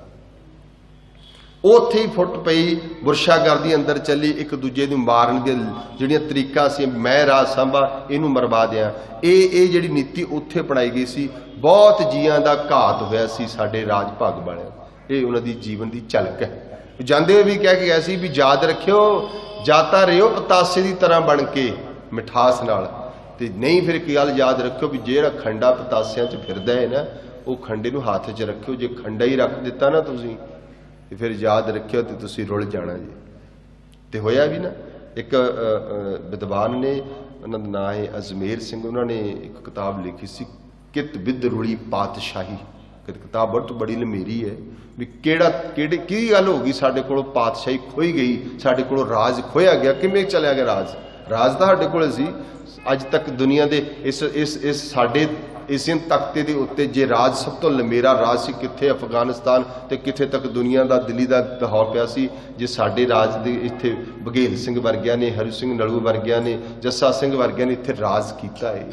ਉੱਥੇ ਹੀ ਫੁੱਟ ਪਈ, ਬੁਰਸ਼ਾਗਰਦੀ ਅੰਦਰ ਚੱਲੀ, ਇੱਕ ਦੂਜੇ ਨੂੰ ਮਾਰਨ ਦੇ ਜਿਹੜੀਆਂ ਤਰੀਕਾਂ ਸੀ, ਮੈਂ ਰਾਜ ਸਾਂਭਾ ਇਹਨੂੰ ਮਰਵਾ ਦਿਆਂ, ਇਹ ਜਿਹੜੀ ਨੀਤੀ ਉੱਥੇ ਅਪਣਾਈ ਗਈ ਸੀ। ਬਹੁਤ ਜੀਆਂ ਦਾ ਘਾਤ ਹੋਇਆ ਸੀ ਸਾਡੇ ਰਾਜ ਭਾਗ ਵਾਲਿਆਂ। ਇਹ ਉਹਨਾਂ ਦੀ ਜੀਵਨ ਦੀ ਝਲਕ ਹੈ। ਜਾਂਦੇ ਹੋਏ ਵੀ ਕਹਿ ਕੇ ਗਿਆ ਸੀ ਵੀ ਯਾਦ ਰੱਖਿਓ, ਜਾਤਾ ਰਿਓ ਪਤਾਸੇ ਦੀ ਤਰ੍ਹਾਂ ਬਣ ਕੇ ਮਿਠਾਸ ਨਾਲ, ਤੇ ਨਹੀਂ ਫਿਰ ਇੱਕ ਗੱਲ ਯਾਦ ਰੱਖਿਓ ਵੀ ਜਿਹੜਾ ਖੰਡਾ ਪਤਾਸਿਆਂ 'ਚ ਫਿਰਦਾ ਹੈ ਨਾ, ਉਹ ਖੰਡੇ ਨੂੰ ਹੱਥ 'ਚ ਰੱਖਿਓ। ਜੇ ਖੰਡਾ ਹੀ ਰੱਖ ਦਿੱਤਾ ਨਾ ਤੁਸੀਂ, ਤੇ ਫਿਰ ਯਾਦ ਰੱਖਿਓ ਤੇ ਤੁਸੀਂ ਰੁਲ ਜਾਣਾ ਜੀ। ਤੇ ਹੋਇਆ ਵੀ ਨਾ। ਇੱਕ ਵਿਦਵਾਨ ਨੇ, ਉਹਨਾਂ ਦਾ ਨਾਂ ਹੈ ਅਜਮੇਰ ਸਿੰਘ, ਉਹਨਾਂ ਨੇ ਇੱਕ ਕਿਤਾਬ ਲਿਖੀ ਸੀ ਕਿਤ ਬਿਦ ਰੁਲੀ ਪਾਤਸ਼ਾਹੀ। ਕਿਤਾਬ ਬਹੁਤ ਬੜੀ ਲੰਮੇਰੀ ਹੈ ਵੀ ਕੀ ਗੱਲ ਹੋ ਗਈ, ਸਾਡੇ ਕੋਲੋਂ ਪਾਤਸ਼ਾਹੀ ਖੋਈ ਗਈ, ਸਾਡੇ ਕੋਲੋਂ ਰਾਜ ਖੋਇਆ ਗਿਆ, ਕਿਵੇਂ ਚਲਿਆ ਗਿਆ ਰਾਜ? ਰਾਜ ਤਾਂ ਸਾਡੇ ਕੋਲ ਸੀ। ਅੱਜ ਤੱਕ ਦੁਨੀਆ ਦੇ ਇਸ ਸਾਡੇ ਏਸ਼ੀਅਨ ਤਖਤੇ ਦੇ ਉੱਤੇ ਜੇ ਰਾਜ ਸਭ ਤੋਂ ਲੰਮੇਰਾ ਰਾਜ ਸੀ, ਕਿੱਥੇ ਅਫਗਾਨਿਸਤਾਨ ਤੇ ਕਿੱਥੇ ਤੱਕ ਦੁਨੀਆ ਦਾ ਦਿੱਲੀ ਦਾ ਲਾਹੌਰ ਪਿਆ ਸੀ। ਜੇ ਸਾਡੇ ਰਾਜ ਦੇ ਇੱਥੇ ਬਘੇਲ ਸਿੰਘ ਵਰਗਿਆਂ ਨੇ, ਹਰੀ ਸਿੰਘ ਨਲੂ ਵਰਗਿਆਂ ਨੇ, ਜੱਸਾ ਸਿੰਘ ਵਰਗਿਆਂ ਨੇ ਇੱਥੇ ਰਾਜ ਕੀਤਾ ਹੈ।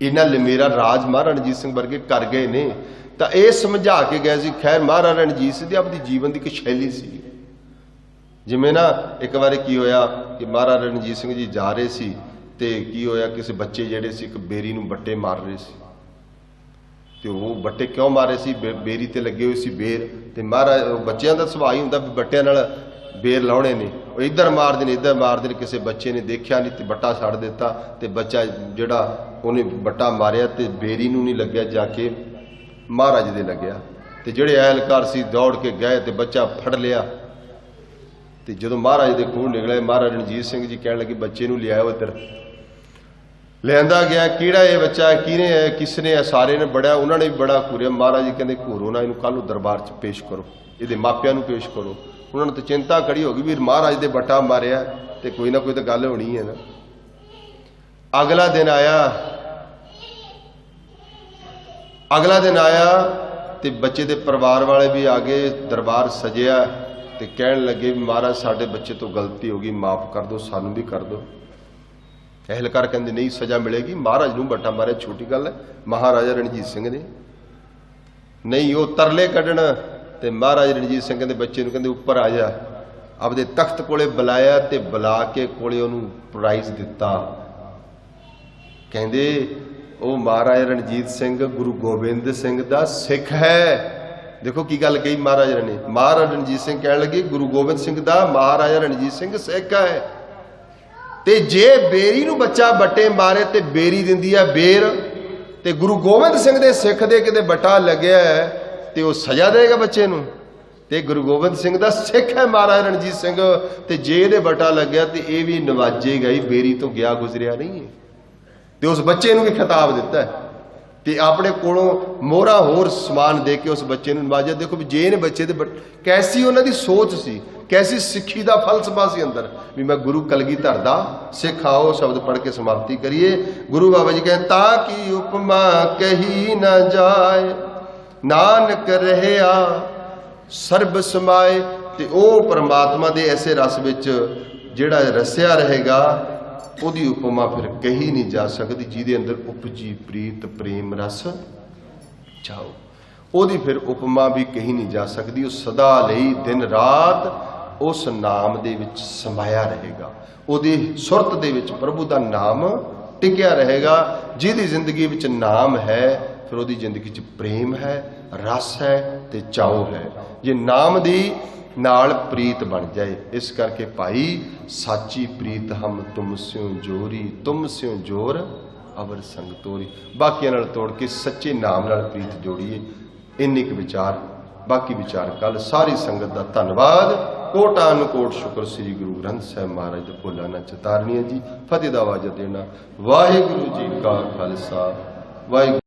ਇਹਨਾਂ ਲੰਮੇਰਾ ਰਾਜ ਮਹਾਰਾਜਾ ਰਣਜੀਤ ਸਿੰਘ ਵਰਗੇ ਕਰ ਗਏ ਨੇ। ਤਾਂ ਇਹ ਸਮਝਾ ਕੇ ਗਏ ਸੀ। ਖੈਰ ਮਹਾਰਾਜਾ ਰਣਜੀਤ ਸਿੰਘ ਦੀ ਆਪਣੀ ਜੀਵਨ ਦੀ ਇੱਕ ਸ਼ੈਲੀ ਸੀ। ਜਿਵੇਂ ਨਾ ਇੱਕ ਵਾਰੀ ਕੀ ਹੋਇਆ ਕਿ ਮਹਾਰਾਜਾ ਰਣਜੀਤ ਸਿੰਘ ਜੀ ਜਾ ਰਹੇ ਸੀ, ਤੇ ਕੀ ਹੋਇਆ, ਕਿਸੇ ਬੱਚੇ ਜਿਹੜੇ ਸੀ ਇੱਕ ਬੇਰੀ ਨੂੰ ਬੱਟੇ ਮਾਰ ਰਹੇ ਸੀ। ਤੇ ਉਹ ਬੱਟੇ ਕਿਉਂ ਮਾਰੇ ਸੀ? ਬੇਰੀ ਤੇ ਲੱਗੇ ਹੋਏ ਸੀ ਬੇਰ, ਤੇ ਮਹਾਰਾਜ ਬੱਚਿਆਂ ਦਾ ਸੁਭਾਅ ਹੀ ਹੁੰਦਾ ਵੀ ਬੱਟਿਆਂ ਨਾਲ ਬੇਰ ਲਾਉਣੇ ਨੇ, ਉਹ ਇੱਧਰ ਮਾਰਦੇ ਨੇ ਇੱਧਰ ਮਾਰਦੇ ਨੇ। ਕਿਸੇ ਬੱਚੇ ਨੇ ਦੇਖਿਆ ਨਹੀਂ ਤੇ ਬੱਟਾ ਛੱਡ ਦਿੱਤਾ, ਤੇ ਬੱਚਾ ਜਿਹੜਾ ਉਹਨੇ ਬੱਟਾ ਮਾਰਿਆ ਤੇ ਬੇਰੀ ਨੂੰ ਨਹੀਂ ਲੱਗਿਆ, ਜਾ ਕੇ ਮਹਾਰਾਜ ਦੇ ਲੱਗਿਆ। ਤੇ ਜਿਹੜੇ ਅਹਿਲਕਾਰ ਸੀ ਦੌੜ ਕੇ ਗਏ ਤੇ ਬੱਚਾ ਫੜ ਲਿਆ। ਤੇ ਜਦੋਂ ਮਹਾਰਾਜ ਦੇ ਖੂਨ ਨਿਕਲੇ, ਮਹਾਰਾਜਾ ਰਣਜੀਤ ਸਿੰਘ ਜੀ ਕਹਿਣ ਲੱਗੇ ਬੱਚੇ ਨੂੰ ਲਿਆਓ ਇੱਧਰ। ਲਿਆਂਦਾ ਗਿਆ। ਕਿਹੜਾ ਇਹ ਬੱਚਾ, ਕਿਹਨੇ ਹੈ, ਕਿਸ ਨੇ ਹੈ? ਸਾਰੇ ਨੇ ਬੜਾ, ਉਹਨਾਂ ਨੇ ਵੀ ਬੜਾ ਘੂਰਿਆ। ਮਹਾਰਾਜ ਜੀ ਕਹਿੰਦੇ ਘੂਰੋ ਨਾ ਇਹਨੂੰ, ਕੱਲ੍ਹ ਨੂੰ ਦਰਬਾਰ 'ਚ ਪੇਸ਼ ਕਰੋ, ਇਹਦੇ ਮਾਪਿਆਂ ਨੂੰ ਪੇਸ਼ ਕਰੋ। ਉਹਨਾਂ ਨੂੰ ਤਾਂ ਚਿੰਤਾ ਖੜੀ ਹੋ ਗਈ ਵੀ ਮਹਾਰਾਜ ਦੇ ਬੱਟਾ ਮਾਰਿਆ, ਤੇ ਕੋਈ ਨਾ ਕੋਈ ਤਾਂ ਗੱਲ ਹੋਣੀ ਹੈ ਨਾ। ਅਗਲਾ ਦਿਨ ਆਇਆ ਤੇ ਬੱਚੇ ਦੇ ਪਰਿਵਾਰ ਵਾਲੇ ਵੀ ਆ ਗਏ, ਦਰਬਾਰ ਸਜਿਆ, ਤੇ ਕਹਿਣ ਲੱਗੇ ਵੀ ਮਹਾਰਾਜ ਸਾਡੇ ਬੱਚੇ ਤੋਂ ਗਲਤੀ ਹੋ ਗਈ, ਮਾਫ ਕਰ ਦਿਓ, ਸਾਨੂੰ ਵੀ ਕਰ ਦਿਓ। ਅਹਿਲਕਾਰ ਕਹਿੰਦੇ ਨਹੀਂ, ਸਜ਼ਾ ਮਿਲੇਗੀ, ਮਹਾਰਾਜ ਨੂੰ ਬੱਟਾ ਮਾਰਿਆ ਛੋਟੀ ਗੱਲ ਹੈ। ਮਹਾਰਾਜਾ ਰਣਜੀਤ ਸਿੰਘ ਨੇ ਨਹੀਂ, ਉਹ ਤਰਲੇ ਕੱਢਣ। ਤੇ ਮਹਾਰਾਜਾ ਰਣਜੀਤ ਸਿੰਘ ਕਹਿੰਦੇ ਬੱਚੇ ਨੂੰ, ਕਹਿੰਦੇ ਉੱਪਰ ਆ ਜਾ। ਆਪਦੇ ਤਖਤ ਕੋਲੇ ਬੁਲਾਇਆ ਤੇ ਬੁਲਾ ਕੇ ਕੋਲੇ ਉਹਨੂੰ ਪ੍ਰਾਈਜ਼ ਦਿੱਤਾ। ਕਹਿੰਦੇ ਉਹ ਮਹਾਰਾਜਾ ਰਣਜੀਤ ਸਿੰਘ ਗੁਰੂ ਗੋਬਿੰਦ ਸਿੰਘ ਦਾ ਸਿੱਖ ਹੈ। ਦੇਖੋ ਕੀ ਗੱਲ ਕਹੀ ਮਹਾਰਾਜਾ ਨੇ। ਮਹਾਰਾਜਾ ਰਣਜੀਤ ਸਿੰਘ ਕਹਿਣ ਲੱਗੇ ਗੁਰੂ ਗੋਬਿੰਦ ਸਿੰਘ ਦਾ ਮਹਾਰਾਜਾ ਰਣਜੀਤ ਸਿੰਘ ਸਿੱਖ ਹੈ। ਤੇ ਜੇ ਬੇਰੀ ਨੂੰ ਬੱਚਾ ਬੱਟੇ ਮਾਰੇ ਤੇ ਬੇਰੀ ਦਿੰਦੀ ਹੈ ਬੇਰ, ਤੇ ਗੁਰੂ ਗੋਬਿੰਦ ਸਿੰਘ ਦੇ ਸਿੱਖ ਦੇ ਕਿਤੇ ਬੱਟਾ ਲੱਗਿਆ ਤੇ ਉਹ ਸਜ਼ਾ ਦੇਗਾ ਬੱਚੇ ਨੂੰ। ਤੇ ਗੁਰੂ ਗੋਬਿੰਦ ਸਿੰਘ ਦਾ ਸਿੱਖ ਹੈ ਮਹਾਰਾਜਾ ਰਣਜੀਤ ਸਿੰਘ, ਤੇ ਜੇ ਇਹਦੇ ਬੱਟਾ ਲੱਗਿਆ ਤੇ ਇਹ ਵੀ ਨਵਾਜੇਗਾ ਹੀ, ਬੇਰੀ ਤੋਂ ਗਿਆ ਗੁਜ਼ਰਿਆ ਨਹੀਂ ਹੈ। ਤੇ ਉਸ ਬੱਚੇ ਨੂੰ ਵੀ ਖਿਤਾਬ ਦਿੱਤਾ ਤੇ ਆਪਣੇ ਕੋਲੋਂ ਮੋਹਰਾ ਹੋਰ ਸਮਾਨ ਦੇ ਕੇ ਉਸ ਬੱਚੇ ਨੂੰ ਨਵਾਜਿਆ। ਦੇਖੋ ਵੀ ਜੇ ਇਹਨੇ ਬੱਚੇ ਦੇ ਕੈਸੀ ਉਹਨਾਂ ਦੀ ਸੋਚ ਸੀ, ਕੈਸੀ ਸਿੱਖੀ ਦਾ ਫਲਸਫਾ ਸੀ ਅੰਦਰ ਵੀ ਮੈਂ ਗੁਰੂ ਕਲਗੀਧਰ ਦਾ ਸਿੱਖ। ਆਓ ਸ਼ਬਦ ਪੜ੍ਹ ਕੇ ਸਮਾਪਤੀ ਕਰੀਏ। ਗੁਰੂ ਬਾਬਾ ਜੀ ਕਹਿੰਦੇ ਤਾਂ ਕੀ ਉਪਮਾ ਕਹੀ ਨਾ ਜਾਏ, ਨਾਨਕ ਰਹਿਆ ਸਰਬ ਸਮਾਏ। ਤੇ ਉਹ ਪਰਮਾਤਮਾ ਦੇ ਐਸੇ ਰਸ ਵਿੱਚ ਜਿਹੜਾ ਰਸਿਆ ਰਹੇਗਾ, ਉਹਦੀ ਉਪਮਾ ਫਿਰ ਕਹੀ ਨਹੀਂ ਜਾ ਸਕਦੀ। ਜਿਹਦੇ ਅੰਦਰ ਉਪਜੀ ਪ੍ਰੀਤ ਪ੍ਰੇਮ ਰਸ ਚਾਓ, ਉਹਦੀ ਫਿਰ ਉਪਮਾ ਵੀ ਕਹੀ ਨਹੀਂ ਜਾ ਸਕਦੀ। ਉਹ ਸਦਾ ਲਈ ਦਿਨ ਰਾਤ ਉਸ ਨਾਮ ਦੇ ਵਿੱਚ ਸਮਾਇਆ ਰਹੇਗਾ, ਉਹਦੀ ਸੁਰਤ ਦੇ ਵਿੱਚ ਪ੍ਰਭੂ ਦਾ ਨਾਮ ਟਿਕਿਆ ਰਹੇਗਾ। ਜਿਹਦੀ ਜ਼ਿੰਦਗੀ ਵਿੱਚ ਨਾਮ ਹੈ, ਫਿਰ ਉਹਦੀ ਜ਼ਿੰਦਗੀ 'ਚ ਪ੍ਰੇਮ ਹੈ, ਰਸ ਹੈ ਤੇ ਚਾਓ ਹੈ। ਜੇ ਨਾਮ ਦੀ ਨਾਲ ਪ੍ਰੀਤ ਬਣ ਜਾਏ। ਇਸ ਕਰਕੇ ਭਾਈ ਸਾਚੀ ਪ੍ਰੀਤ ਹਮ ਤੁਮ ਸਿਓ ਜੋਰੀ, ਤੁਮ ਸਿਓ ਜੋਰ ਅਵਰ ਸੰਗ ਤੋਰੀ। ਬਾਕੀਆਂ ਨਾਲ ਤੋੜ ਕੇ ਸੱਚੇ ਨਾਮ ਨਾਲ ਪ੍ਰੀਤ ਜੋੜੀਏ। ਇੰਨੇ ਕੁ ਵਿਚਾਰ, ਬਾਕੀ ਵਿਚਾਰ ਕੱਲ। ਸਾਰੀ ਸੰਗਤ ਦਾ ਧੰਨਵਾਦ। ਕੋਟਾ ਅਨੁਕੋਟ ਸ਼ੁਕਰ ਸ੍ਰੀ ਗੁਰੂ ਗ੍ਰੰਥ ਸਾਹਿਬ ਮਹਾਰਾਜ ਦਾ ਭੁੱਲਾ ਨਾ ਚਤਾਰਨੀਆਂ ਜੀ। ਫਤਿਹ ਦਾ ਆਵਾਜ਼ ਦੇਣਾ। ਵਾਹਿਗੁਰੂ ਜੀ ਕਾ ਖਾਲਸਾ, ਵਾਹਿਗੁਰੂ।